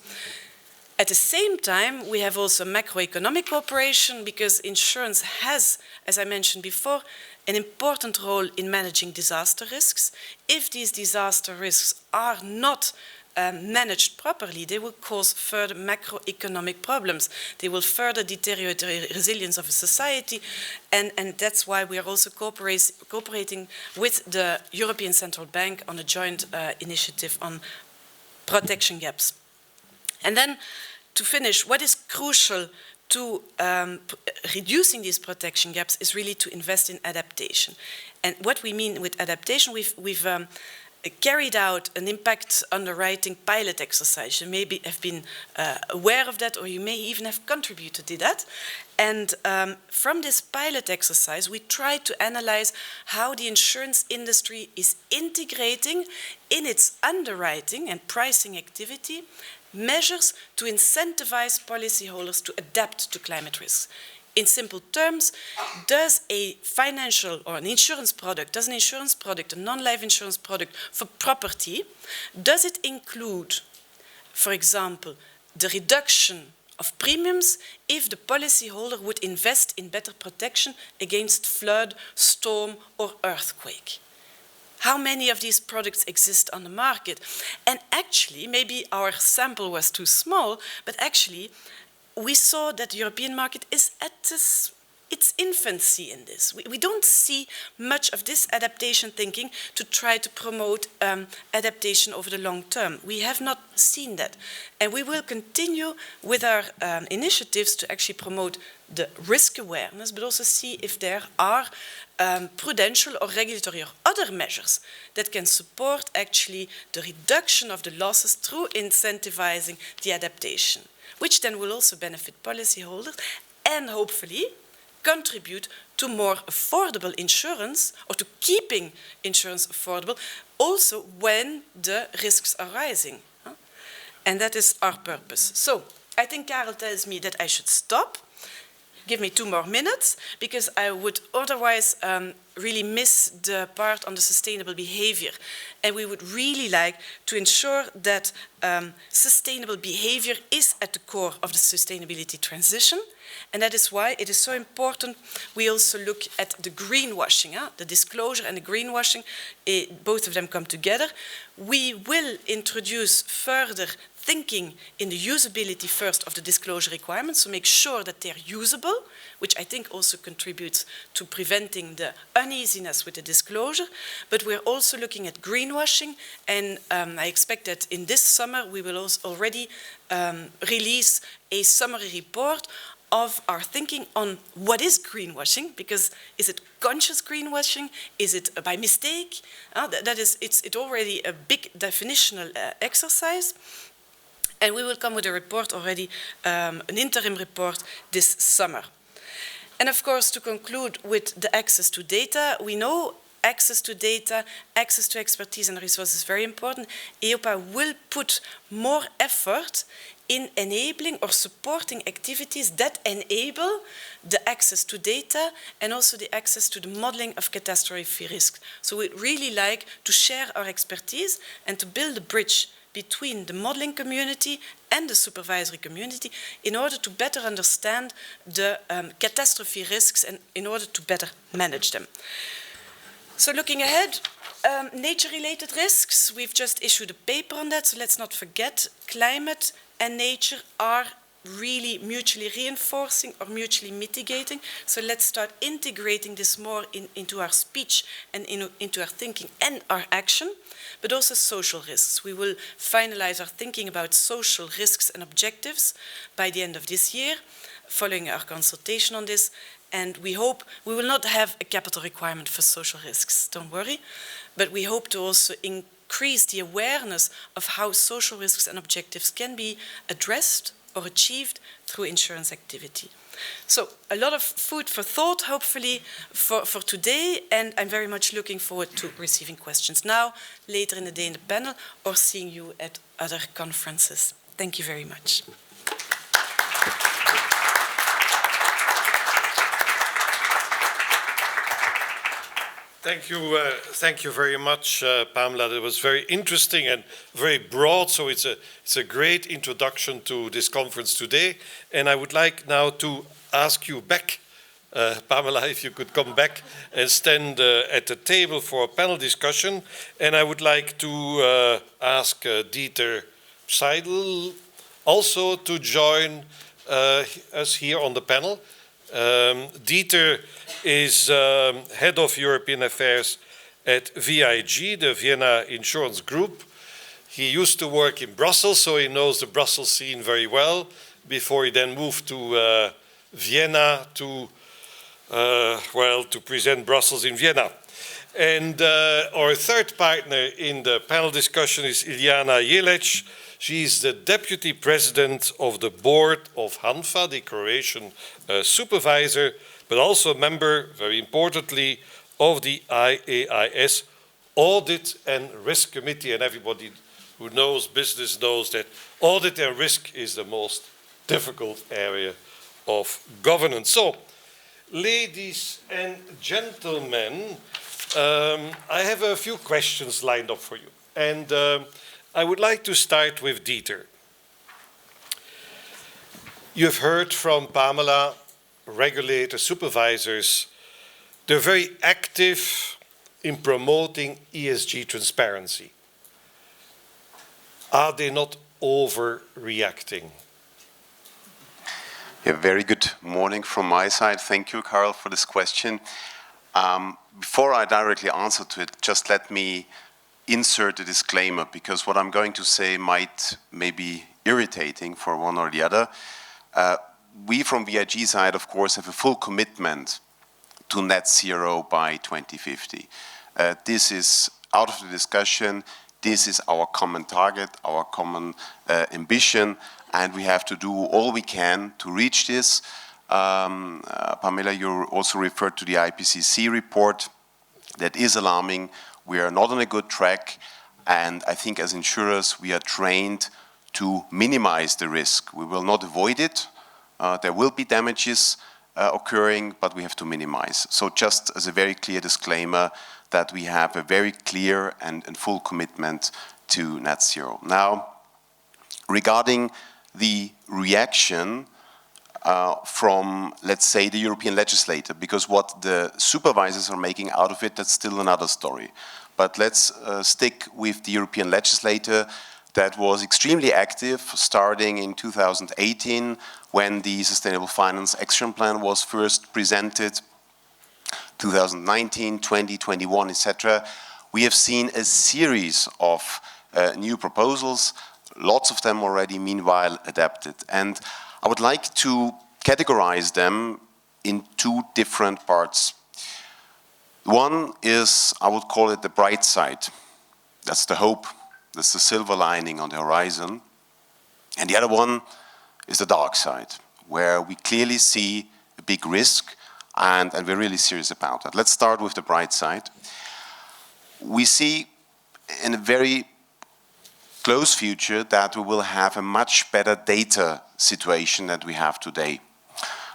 At the same time, we have also macroeconomic cooperation, because insurance has, as I mentioned before, an important role in managing disaster risks. If these disaster risks are not managed properly, they will cause further macroeconomic problems. They will further deteriorate the resilience of a society, and that's why we are also cooperating with the European Central Bank on a joint initiative on protection gaps. And then, to finish, what is crucial to reducing these protection gaps is really to invest in adaptation. And what we mean with adaptation, we've carried out an impact underwriting pilot exercise. You maybe have been aware of that, or you may even have contributed to that. And from this pilot exercise, we try to analyze how the insurance industry is integrating in its underwriting and pricing activity measures to incentivize policyholders to adapt to climate risks. In simple terms, does a financial or an insurance product, a non-life insurance product for property, does it include, for example, the reduction of premiums if the policyholder would invest in better protection against flood, storm, or earthquake. How many of these products exist on the market? And actually, maybe our sample was too small, but actually, we saw that the European market is at its infancy in this. We don't see much of this adaptation thinking to try to promote adaptation over the long term. We have not seen that. And we will continue with our initiatives to actually promote the risk awareness, but also see if there are prudential or regulatory or other measures that can support actually the reduction of the losses through incentivizing the adaptation, which then will also benefit policyholders and hopefully contribute to more affordable insurance or to keeping insurance affordable also when the risks are rising. And that is our purpose. So I think Karel tells me that I should stop. Give me 2 more minutes, because I would otherwise really miss the part on the sustainable behavior. And we would really like to ensure that sustainable behavior is at the core of the sustainability transition. And that is why it is so important we also look at the greenwashing. The disclosure and the greenwashing, both of them come together. We will introduce further thinking in the usability first of the disclosure requirements, so make sure that they're usable, which I think also contributes to preventing the uneasiness with the disclosure. But we're also looking at greenwashing, and I expect that in this summer we will also already release a summary report of our thinking on what is greenwashing, because is it conscious greenwashing? Is it by mistake? It's already a big definitional exercise. And we will come with a report already, an interim report this summer. And of course, to conclude with the access to data, we know access to data, access to expertise and resources is very important. EIOPA will put more effort in enabling or supporting activities that enable the access to data and also the access to the modeling of catastrophe risks. So we'd really like to share our expertise and to build a bridge between the modeling community and the supervisory community in order to better understand the catastrophe risks and in order to better manage them. So looking ahead, nature-related risks, we've just issued a paper on that, so let's not forget climate and nature are really mutually reinforcing or mutually mitigating. So let's start integrating this more into our speech and into our thinking and our action. But also social risks. We will finalize our thinking about social risks and objectives by the end of this year, following our consultation on this. And we hope we will not have a capital requirement for social risks, don't worry. But we hope to also increase the awareness of how social risks and objectives can be addressed or achieved through insurance activity. So a lot of food for thought, hopefully, for today, and I'm very much looking forward to receiving questions now, later in the day in the panel, or seeing you at other conferences. Thank you very much. Thank you very much, Pamela. That was very interesting and very broad, so it's a great introduction to this conference today. And I would like now to ask you back, Pamela, if you could come back and stand at the table for a panel discussion. And I would like to ask Dieter Seidel also to join us here on the panel. Dieter is head of European affairs at VIG, the Vienna Insurance Group. He used to work in Brussels, so he knows the Brussels scene very well, before he then moved to Vienna to present Brussels in Vienna. And our third partner in the panel discussion is Ilijana Jelec. She's the deputy president of the board of HANFA, the Croatian supervisor, but also a member, very importantly, of the IAIS Audit and Risk Committee. And everybody who knows business knows that audit and risk is the most difficult area of governance. So, ladies and gentlemen, I have a few questions lined up for you. And I would like to start with Dieter. You've heard from Pamela, regulators, supervisors. They're very active in promoting ESG transparency. Are they not overreacting? Yeah, very good morning from my side. Thank you, Karel, for this question. Before I directly answer to it, just let me insert a disclaimer, because what I'm going to say might maybe irritating for one or the other. We from VIG side, of course, have a full commitment to net zero by 2050. This is out of the discussion. This is our common target, our common ambition, and we have to do all we can to reach this. Pamela, you also referred to the IPCC report. That is alarming. We are not on a good track, and I think as insurers we are trained to minimize the risk. We will not avoid it. There will be damages occurring, but we have to minimize. So just as a very clear disclaimer that we have a very clear and full commitment to net zero. Now, regarding the reaction from, let's say, the European legislator, because what the supervisors are making out of it, that's still another story. But let's stick with the European legislator that was extremely active starting in 2018 when the Sustainable Finance Action Plan was first presented, 2019, 2021, etc. We have seen a series of new proposals, lots of them already meanwhile adapted. And I would like to categorize them in two different parts. One is, I would call it the bright side. That's the hope. That's the silver lining on the horizon. And the other one is the dark side, where we clearly see a big risk, and we're really serious about that. Let's start with the bright side. We see in a very close future that we will have a much better data situation than we have today.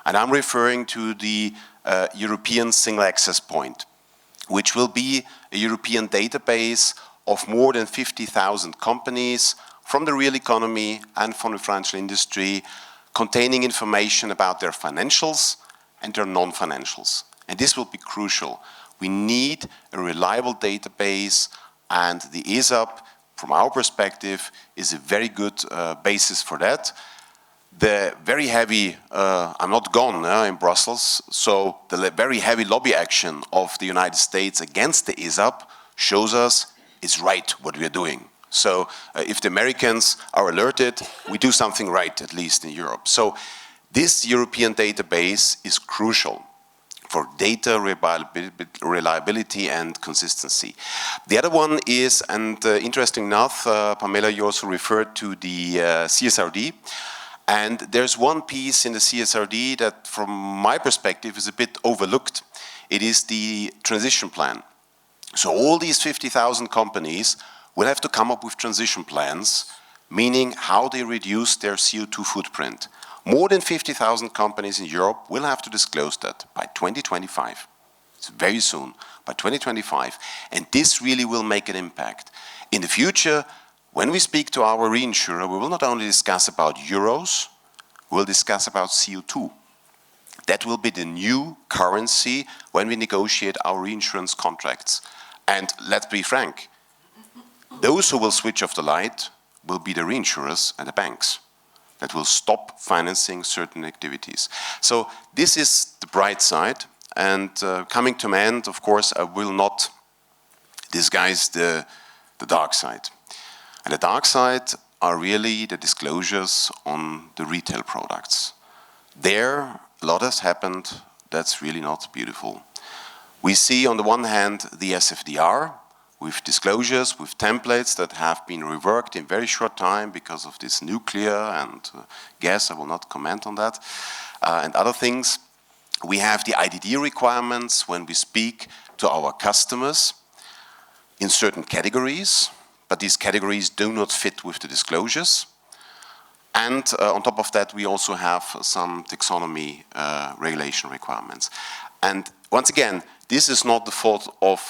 And I'm referring to the European Single Access Point, which will be a European database of more than 50,000 companies from the real economy and from the financial industry, containing information about their financials and their non-financials. And this will be crucial. We need a reliable database, and the ESOP, from our perspective, is a very good basis for that. The very heavy, I'm not gone in Brussels, so the very heavy lobby action of the United States against the ESOP shows us it's right what we're doing. So if the Americans are alerted, we do something right, at least in Europe. So this European database is crucial for data reliability and consistency. The other one is, and interesting enough, Pamela, you also referred to the CSRD. And there's one piece in the CSRD that, from my perspective, is a bit overlooked. It is the transition plan. So all these 50,000 companies will have to come up with transition plans, meaning how they reduce their CO2 footprint. More than 50,000 companies in Europe will have to disclose that by 2025. It's very soon, by 2025. And this really will make an impact. In the future, when we speak to our reinsurer, we will not only discuss about euros, we'll discuss about CO2. That will be the new currency when we negotiate our reinsurance contracts. And let's be frank, those who will switch off the light will be the reinsurers and the banks that will stop financing certain activities. So this is the bright side. And coming to an end, of course, I will not disguise the dark side. And the dark side are really the disclosures on the retail products. There, a lot has happened that's really not beautiful. We see on the one hand the SFDR with disclosures, with templates that have been reworked in very short time because of this nuclear and gas. I will not comment on that, and other things. We have the IDD requirements when we speak to our customers in certain categories, but these categories do not fit with the disclosures. And on top of that, we also have some taxonomy regulation requirements. And once again, this is not the fault of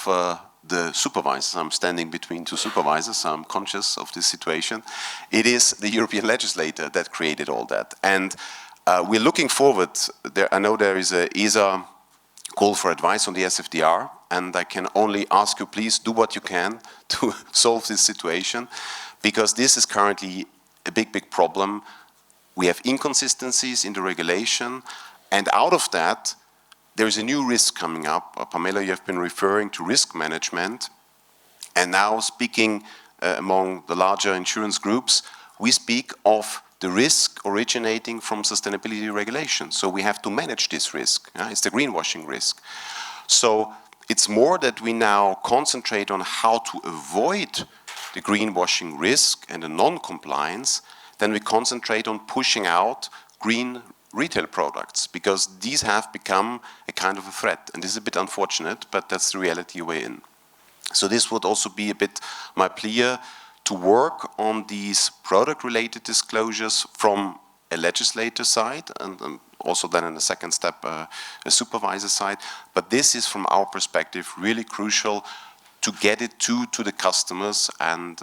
the supervisors. I'm standing between two supervisors, so I'm conscious of this situation. It is the European legislator that created all that. And We're looking forward. I know there is a ESA call for advice on the SFDR, and I can only ask you, please do what you can to solve this situation, because this is currently a big, big problem. We have inconsistencies in the regulation, and out of that, there is a new risk coming up. Pamela, you have been referring to risk management, and now speaking among the larger insurance groups, we speak of the risk originating from sustainability regulation. So we have to manage this risk. It's the greenwashing risk. So it's more that we now concentrate on how to avoid the greenwashing risk and the non-compliance than we concentrate on pushing out green retail products, because these have become a kind of a threat. And this is a bit unfortunate, but that's the reality we're in. So this would also be a bit my plea to work on these product-related disclosures from a legislator side, and also then in the second step, a supervisor side. But this is, from our perspective, really crucial to get it to the customers, and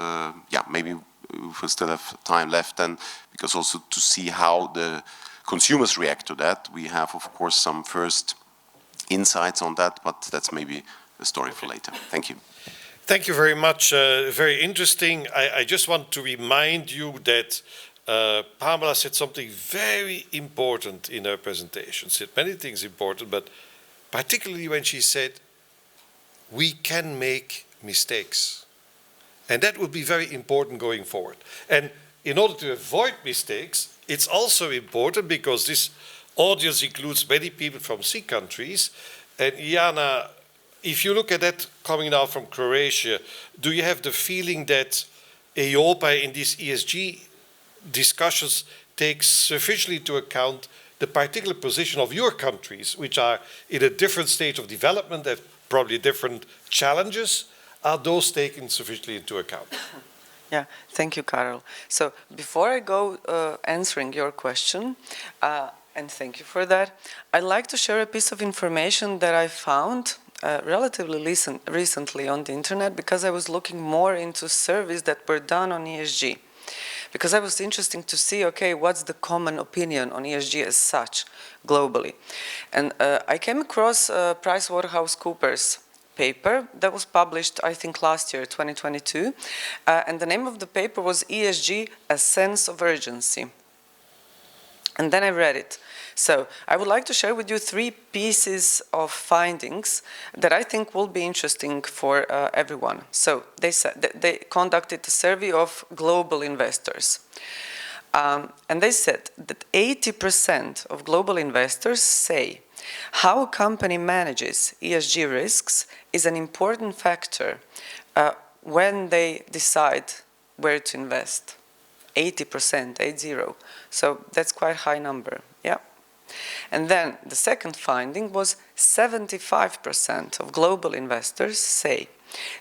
yeah, maybe we still have time left then, because also to see how the consumers react to that. We have, of course, some first insights on that, but that's maybe a story for later. Thank you. Thank you very much. Very interesting. I just want to remind you that Pamela said something very important in her presentation. She said many things important, but particularly when she said, we can make mistakes. And that would be very important going forward. And in order to avoid mistakes, it's also important, because this audience includes many people from C countries. And Jana, if you look at that coming now from Croatia, do you have the feeling that EIOPA in these ESG discussions takes sufficiently into account the particular position of your countries, which are in a different stage of development, have probably different challenges? Are those taken sufficiently into account? Yeah, thank you, Karel. So before I go answering your question, and thank you for that, I'd like to share a piece of information that I found relatively recently on the internet, because I was looking more into surveys that were done on ESG. Because I was interested to see, okay, what's the common opinion on ESG as such globally. And I came across PricewaterhouseCoopers paper that was published, I think, last year, 2022. And the name of the paper was ESG, A Sense of Urgency. And then I read it. So I would like to share with you 3 pieces of findings that I think will be interesting for everyone. So they said that they conducted a survey of global investors. And they said that 80% of global investors say how a company manages ESG risks is an important factor when they decide where to invest. 80%, 80. So that's quite a high number, yeah. And then the second finding was 75% of global investors say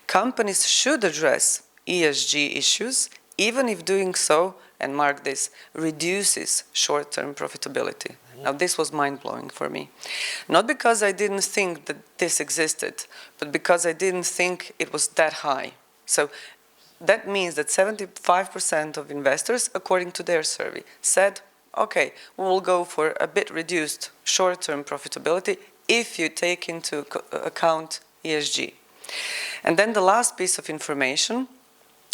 companies should address ESG issues, even if doing so, and mark this, reduces short-term profitability. Now this was mind-blowing for me. Not because I didn't think that this existed, but because I didn't think it was that high. So that means that 75% of investors, according to their survey, said, okay, we will go for a bit reduced short-term profitability if you take into account ESG. And then the last piece of information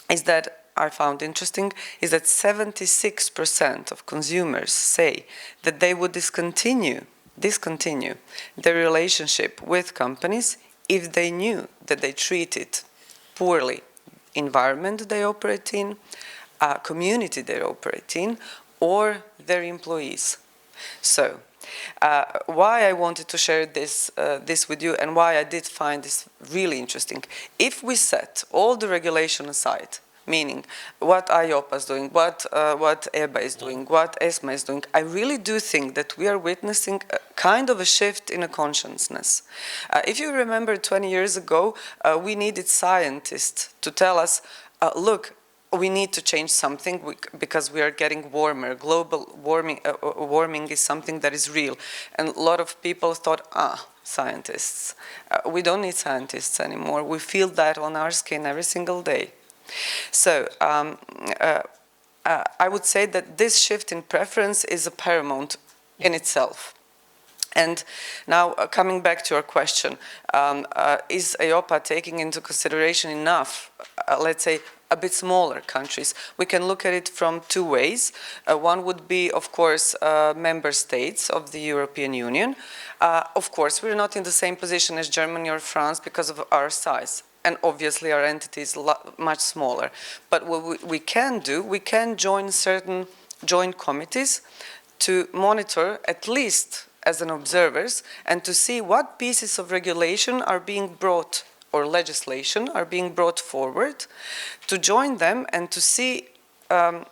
is that I found interesting is that 76% of consumers say that they would discontinue their relationship with companies if they knew that they treated poorly environment they operate in, community they operate in, or their employees. So, why I wanted to share this with you, and why I did find this really interesting. If we set all the regulation aside, meaning what EIOPA is doing, what EBA is doing, what ESMA is doing, I really do think that we are witnessing a kind of a shift in a consciousness. If you remember 20 years ago, we needed scientists to tell us, look, we need to change something because we are getting warmer. Global warming is something that is real. And a lot of people thought, scientists. We don't need scientists anymore. We feel that on our skin every single day. So I would say that this shift in preference is a paramount in itself. And now, coming back to your question, is EIOPA taking into consideration enough, let's say, a bit smaller countries? We can look at it from two ways. One would be, of course, member states of the European Union. Of course, we're not in the same position as Germany or France because of our size. And obviously our entity is much smaller. But what we can do, we can join certain joint committees to monitor, at least as an observers, and to see what pieces of regulation are being brought, or legislation are being brought forward, to join them and to see in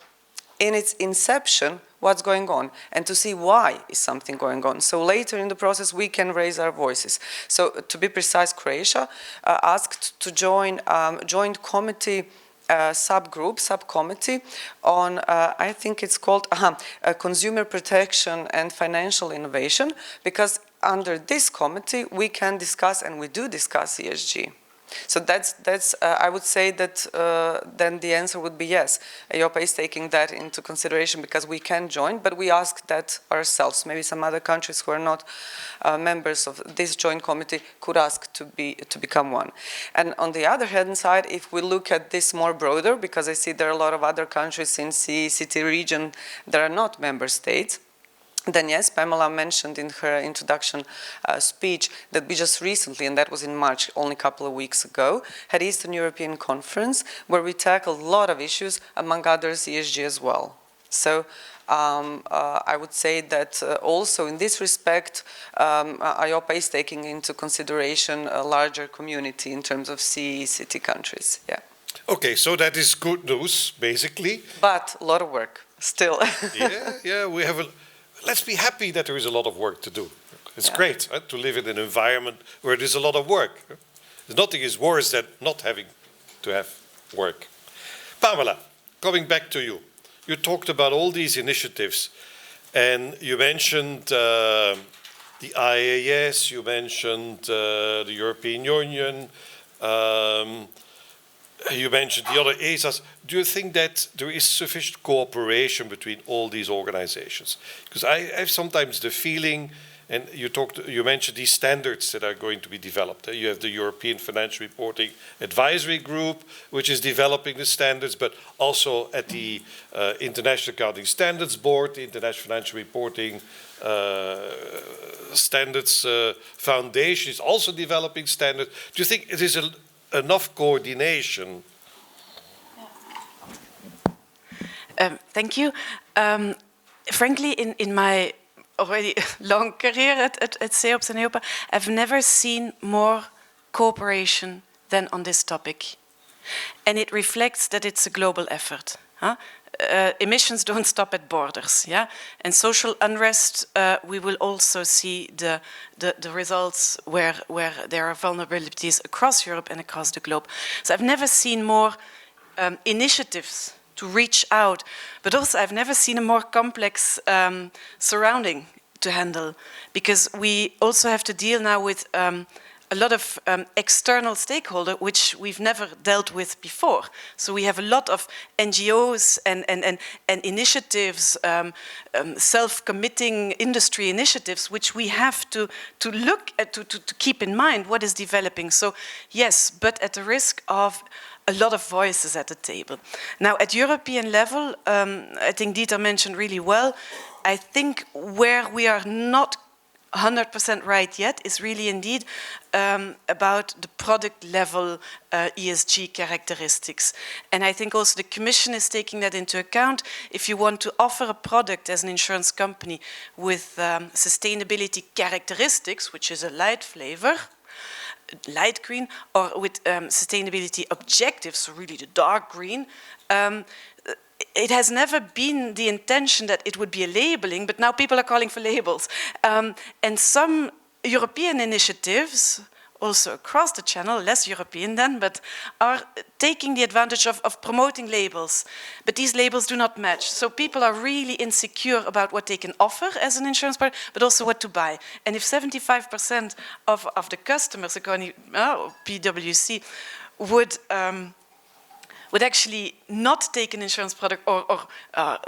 its inception what's going on, and to see why is something going on. So later in the process we can raise our voices. So to be precise, Croatia asked to join joint committee subcommittee on, I think it's called Consumer Protection and Financial Innovation, because under this committee we can discuss, and we do discuss, ESG. So that's I would say that then the answer would be yes. EIOPA is taking that into consideration because we can join, but we ask that ourselves. Maybe some other countries who are not members of this joint committee could ask to become one. And on the other hand side, if we look at this more broader, because I see there are a lot of other countries in CECT region that are not member states, then yes, Pamela mentioned in her introduction speech that we just recently, and that was in March, only a couple of weeks ago, had Eastern European Conference where we tackled a lot of issues, among others ESG as well. So I would say that also in this respect, EIOPA is taking into consideration a larger community in terms of CECT countries. Yeah. Okay, so that is good news, basically. But a lot of work still. yeah, we have a... Let's be happy that there is a lot of work to do. It's great to live in an environment where there's a lot of work. Nothing is worse than not having to have work. Pamela, coming back to you. You talked about all these initiatives, and you mentioned the IAS, you mentioned the European Union, you mentioned the other ESAs. Do you think that there is sufficient cooperation between all these organizations? Because I have sometimes the feeling, and you mentioned these standards that are going to be developed. You have the European Financial Reporting Advisory Group, which is developing the standards, but also at the International Accounting Standards Board, the International Financial Reporting Standards Foundation is also developing standards. Do you think it is enough coordination? Thank you. Frankly, in my already long career at CEOPS and EIOPA, I've never seen more cooperation than on this topic. And it reflects that it's a global effort. Emissions don't stop at borders, yeah? And social unrest, we will also see the results where there are vulnerabilities across Europe and across the globe. So I've never seen more initiatives to reach out, but also I've never seen a more complex surrounding to handle, because we also have to deal now with a lot of external stakeholders which we've never dealt with before. So we have a lot of NGOs and initiatives, self-committing industry initiatives, which we have to look at, to keep in mind what is developing. So yes, but at the risk of a lot of voices at the table. Now at European level, I think Dieter mentioned really well, I think where we are not 100% right yet is really indeed about the product level ESG characteristics. And I think also the Commission is taking that into account. If you want to offer a product as an insurance company with sustainability characteristics, which is a light flavor, light green, or with sustainability objectives, so really the dark green, it has never been the intention that it would be a labeling, but now people are calling for labels. And some European initiatives, also across the channel, less European then, but are taking the advantage of promoting labels. But these labels do not match. So people are really insecure about what they can offer as an insurance product, but also what to buy. And if 75% of the customers, according to PwC, would actually not take an insurance product or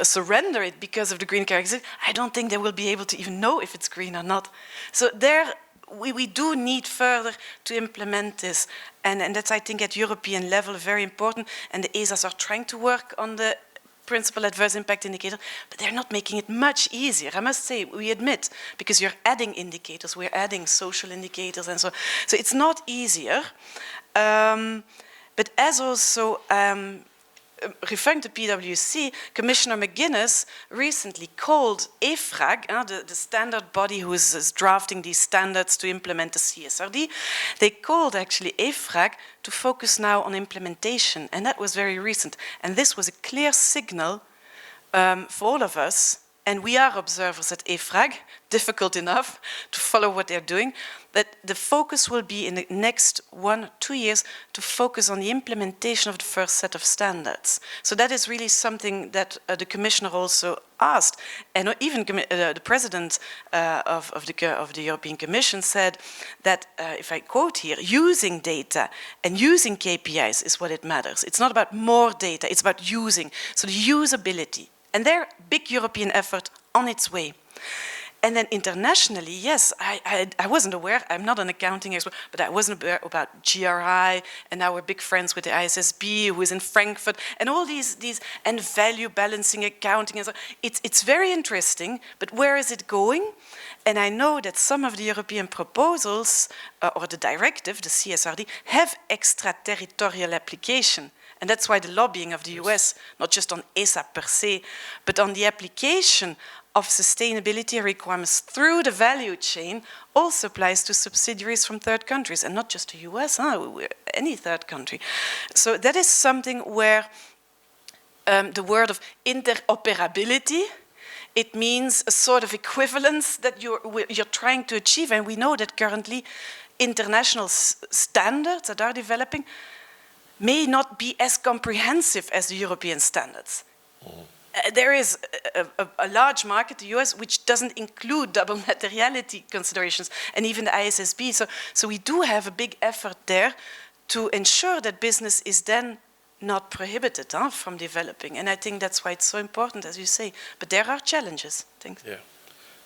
surrender it because of the green characteristic, I don't think they will be able to even know if it's green or not. So there, we do need further to implement this. And that's, I think, at European level, very important. And the ESAs are trying to work on the principal adverse impact indicator, but they're not making it much easier. I must say, we admit, because you're adding indicators, we're adding social indicators and so on. So it's not easier. But as also referring to PwC, Commissioner McGuinness recently called EFRAG, the standard body who is drafting these standards to implement the CSRD, they called actually EFRAG to focus now on implementation, and that was very recent. And this was a clear signal for all of us, and we are observers at EFRAG, difficult enough to follow what they're doing, that the focus will be in the next 1 or 2 years to focus on the implementation of the first set of standards. So that is really something that the Commissioner also asked, and even the President of the European Commission said that, if I quote here, using data and using KPIs is what it matters. It's not about more data, it's about using, so the usability. And there, big European effort on its way. And then internationally, yes, I wasn't aware, I'm not an accounting expert, but I wasn't aware about GRI, and now we're big friends with the ISSB, who is in Frankfurt, and all these and value balancing accounting, and so it's very interesting, but where is it going? And I know that some of the European proposals, or the directive, the CSRD, have extraterritorial application. And that's why the lobbying of the US, not just on ESA per se, but on the application of sustainability requirements through the value chain also applies to subsidiaries from third countries, and not just the US, any third country. So that is something where the word of interoperability, it means a sort of equivalence that you're trying to achieve, and we know that currently international standards that are developing may not be as comprehensive as the European standards. There is a large market, the US, which doesn't include double materiality considerations, and even the ISSB. So we do have a big effort there to ensure that business is then not prohibited from developing. And I think that's why it's so important, as you say. But there are challenges. Thanks. Yeah.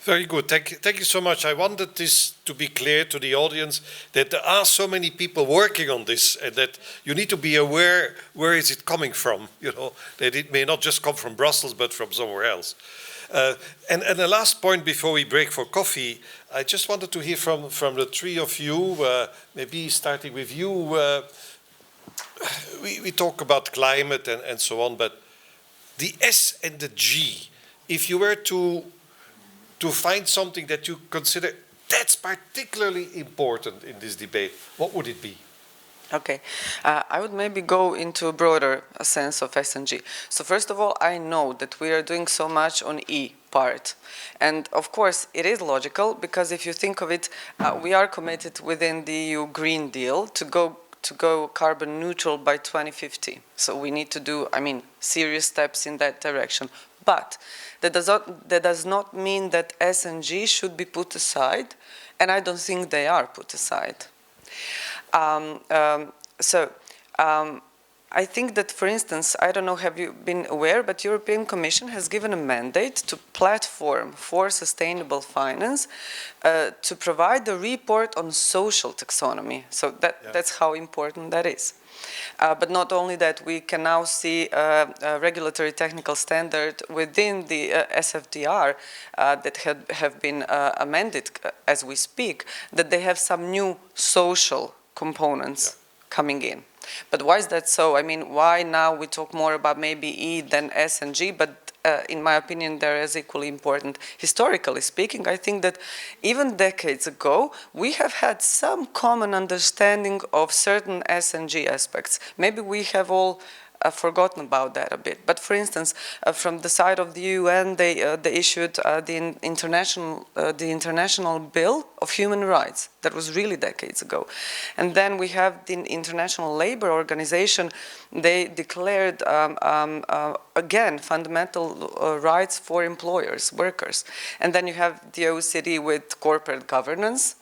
Very good. Thank you so much. I wanted this to be clear to the audience that there are so many people working on this, and that you need to be aware where is it coming from. You know, that it may not just come from Brussels, but from somewhere else. And the last point before we break for coffee, I just wanted to hear from the three of you, maybe starting with you. We talk about climate and so on, but the S and the G, if you were to find something that you consider that's particularly important in this debate, what would it be? Okay, I would maybe go into a broader sense of S&G. So first of all, I know that we are doing so much on E part. And of course, it is logical, because if you think of it, we are committed within the EU Green Deal to go carbon neutral by 2050. So we need to do, serious steps in that direction. But that does not mean that S&G should be put aside, and I don't think they are put aside. I think that, for instance, I don't know, have you been aware, but European Commission has given a mandate to Platform for Sustainable Finance to provide a report on social taxonomy. So that's how important that is. But not only that, we can now see a regulatory technical standard within the SFDR that have been amended as we speak, that they have some new social components coming in. But why is that so? Why now we talk more about maybe E than S and G, but in my opinion, they're as equally important. Historically speaking, I think that even decades ago, we have had some common understanding of certain S and G aspects. Maybe we have all forgotten about that a bit. But for instance, from the side of the UN, they issued the International Bill of Human Rights. That was really decades ago. And then we have the International Labour Organization. They declared, again, fundamental rights for employers, workers. And then you have the OECD with corporate governance.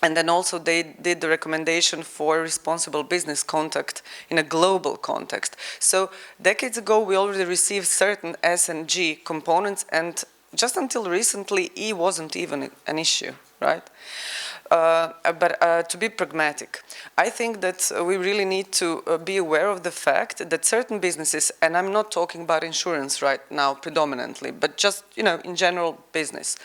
And then also they did the recommendation for responsible business conduct in a global context. So decades ago, we already received certain S and G components, and just until recently, E wasn't even an issue, right? But to be pragmatic, I think that we really need to be aware of the fact that certain businesses, and I'm not talking about insurance right now predominantly, but just, you know, in general business,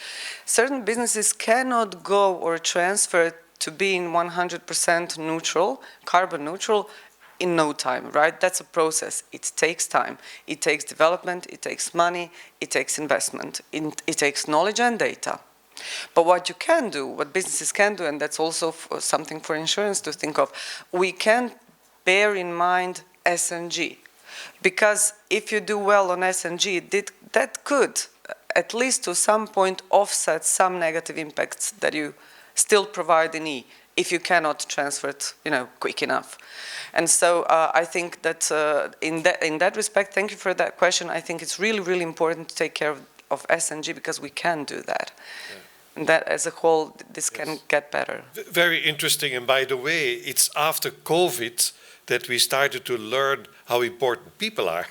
certain businesses cannot go or transfer to being 100% neutral, carbon neutral, in no time, right? That's a process. It takes time. It takes development, it takes money, it takes investment, it takes knowledge and data. But what you can do, what businesses can do, and that's also something for insurance to think of, we can bear in mind S&G. Because if you do well on S&G, that could, at least to some point, offset some negative impacts that you still provide in E, if you cannot transfer it, you know, quick enough. And so I think that in that respect, thank you for that question. I think it's really, really important to take care of S&G because we can do that. Yeah. And that as a whole, this can get better. Very interesting. And by the way, it's after COVID that we started to learn how important people are.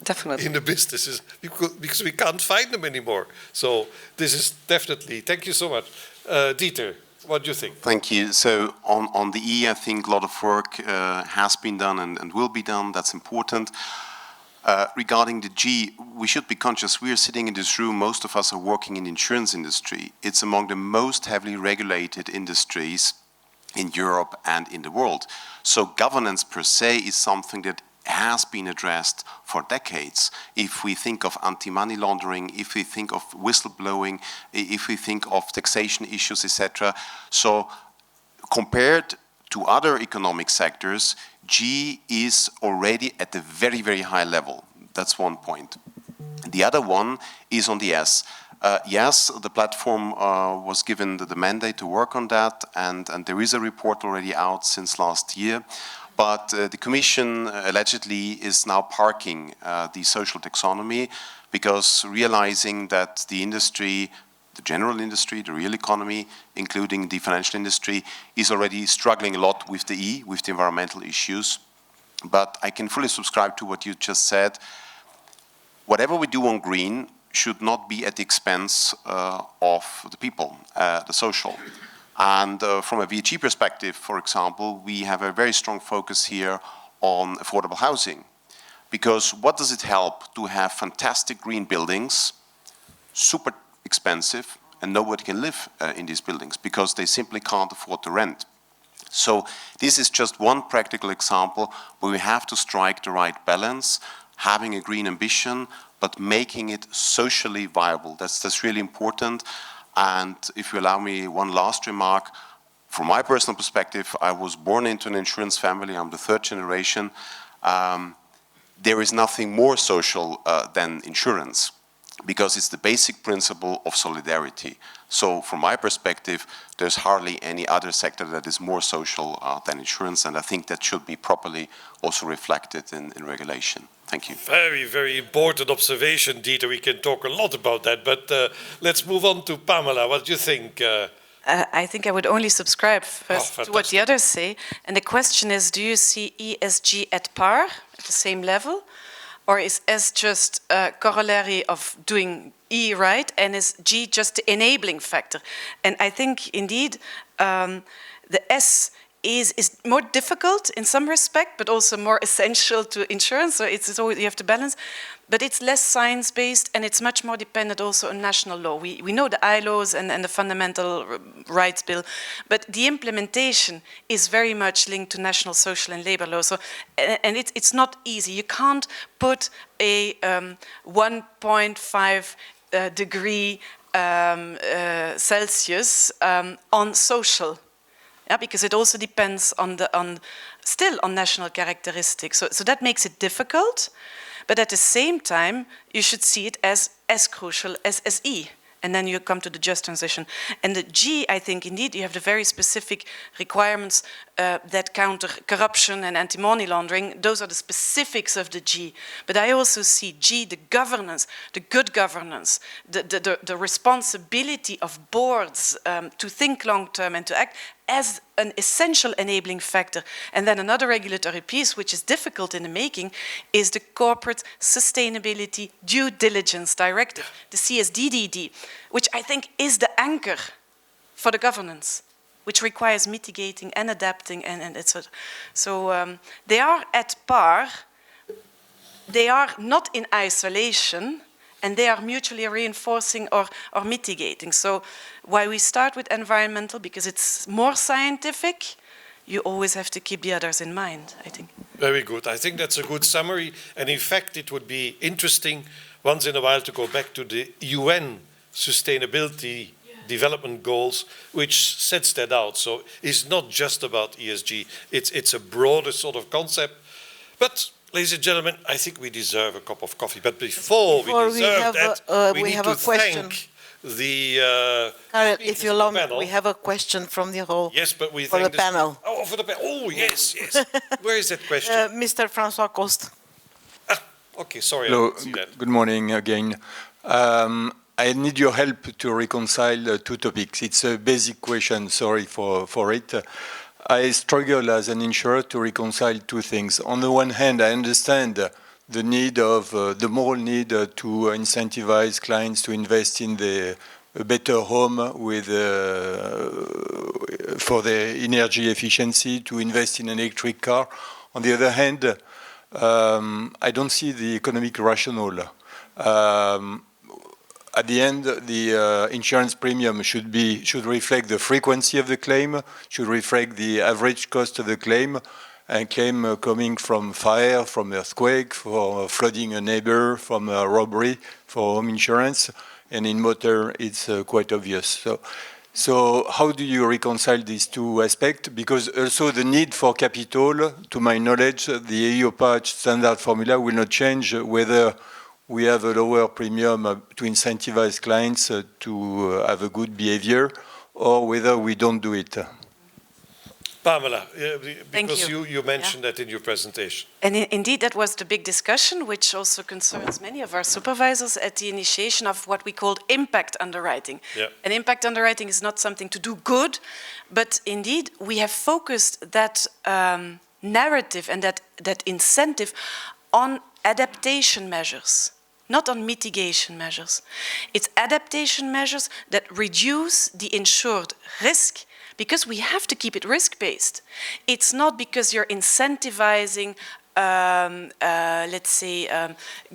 Definitely. In the businesses, because we can't find them anymore. So this is definitely, thank you so much. Dieter, what do you think? Thank you. So on the E, I think a lot of work has been done and will be done. That's important. Regarding the G, we should be conscious. We are sitting in this room, most of us are working in the insurance industry. It's among the most heavily regulated industries in Europe and in the world. So governance per se is something that has been addressed for decades. If we think of anti-money laundering, if we think of whistleblowing, if we think of taxation issues, etc. So compared to other economic sectors, G is already at a very, very high level. That's one point. The other one is on the S. Yes, the platform was given the mandate to work on that, and there is a report already out since last year. But the Commission allegedly is now parking the social taxonomy because realizing that the industry, the general industry, the real economy, including the financial industry, is already struggling a lot with the E, with the environmental issues. But I can fully subscribe to what you just said. Whatever we do on green should not be at the expense of the people, the social. And from a VHG perspective, for example, we have a very strong focus here on affordable housing. Because what does it help to have fantastic green buildings, super expensive, and nobody can live in these buildings because they simply can't afford the rent. So this is just one practical example where we have to strike the right balance, having a green ambition, but making it socially viable. That's really important. And if you allow me one last remark, from my personal perspective, I was born into an insurance family. I'm the third generation. There is nothing more social than insurance, because it's the basic principle of solidarity. So from my perspective, there's hardly any other sector that is more social than insurance, and I think that should be properly also reflected in regulation. Thank you. Very, very important observation, Dieter. We can talk a lot about that, but let's move on to Pamela. What do you think? I think I would only subscribe first to what the others say. And the question is, do you see ESG at par, at the same level? Or is S just a corollary of doing E right, and is G just the enabling factor? And I think, indeed, the S is more difficult in some respect, but also more essential to insurance, so it's always, you have to balance. But it's less science-based, and it's much more dependent also on national law. We know the ILOs and the Fundamental Rights Bill, but the implementation is very much linked to national social and labor law. So, and it's not easy. You can't put a 1.5 degree Celsius on social. Yeah, because it also depends still on national characteristics. So that makes it difficult, but at the same time, you should see it as crucial as E. And then you come to the just transition. And the G, I think, indeed, you have the very specific requirements that counter corruption and anti-money laundering. Those are the specifics of the G. But I also see G, the governance, the good governance, the responsibility of boards to think long-term and to act as an essential enabling factor. And then another regulatory piece, which is difficult in the making, is the Corporate Sustainability Due Diligence Directive, the CSDDD, which I think is the anchor for the governance, which requires mitigating and adapting, and etc. So they are at par. They are not in isolation, and they are mutually reinforcing or mitigating. So while we start with environmental, because it's more scientific, you always have to keep the others in mind, I think. Very good. I think that's a good summary. And in fact, it would be interesting once in a while to go back to the UN Sustainability Development Goals, which sets that out. So it's not just about ESG. It's a broader sort of concept. But ladies and gentlemen, I think we deserve a cup of coffee. But before we deserve that, we need to thank the Karel, if you allow me, we have a question from the whole. Yes, but we for thank the panel. Oh, for the panel. Oh, yes, yes. Where is that question? Mr. François Coste. Okay, sorry. Hello, I didn't see that. good morning again. I need your help to reconcile two topics. It's a basic question, sorry for it. I struggle as an insurer to reconcile two things. On the one hand, I understand the need of, the moral need to incentivize clients to invest in a better home with, for the energy efficiency, to invest in an electric car. On the other hand, I don't see the economic rationale. At the end, the insurance premium should reflect the frequency of the claim, should reflect the average cost of the claim, and claim coming from fire, from earthquake, for flooding a neighbor, from a robbery, for home insurance, and in motor, it's quite obvious. So how do you reconcile these two aspects? Because also the need for capital, to my knowledge, the EIOPA standard formula will not change whether we have a lower premium to incentivize clients to have a good behavior, or whether we don't do it. Pamela, because you mentioned that in your presentation. And indeed, that was the big discussion, which also concerns many of our supervisors at the initiation of what we called impact underwriting. Yeah. And impact underwriting is not something to do good, but indeed, we have focused that narrative and that incentive on adaptation measures, not on mitigation measures. It's adaptation measures that reduce the insured risk, because we have to keep it risk-based. It's not because you're incentivizing, let's say,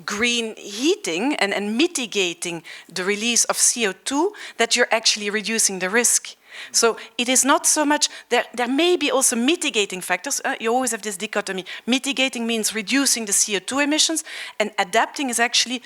green heating and mitigating the release of CO2 that you're actually reducing the risk. So it is not so much, there may be also mitigating factors. You always have this dichotomy. Mitigating means reducing the CO2 emissions, and adapting is actually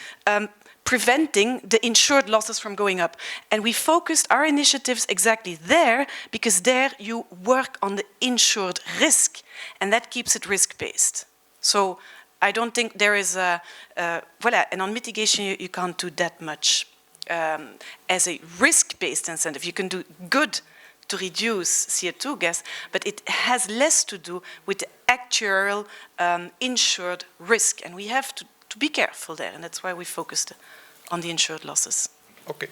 preventing the insured losses from going up. And we focused our initiatives exactly there, because there you work on the insured risk, and that keeps it risk-based. So I don't think there is voilà, and on mitigation you can't do that much. As a risk-based incentive, you can do good to reduce CO2 gas, but it has less to do with the actual insured risk, and we have to be careful there, and that's why we focused on the insured losses. Okay.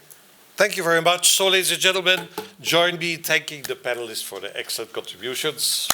Thank you very much. So, ladies and gentlemen, join me in thanking the panelists for their excellent contributions.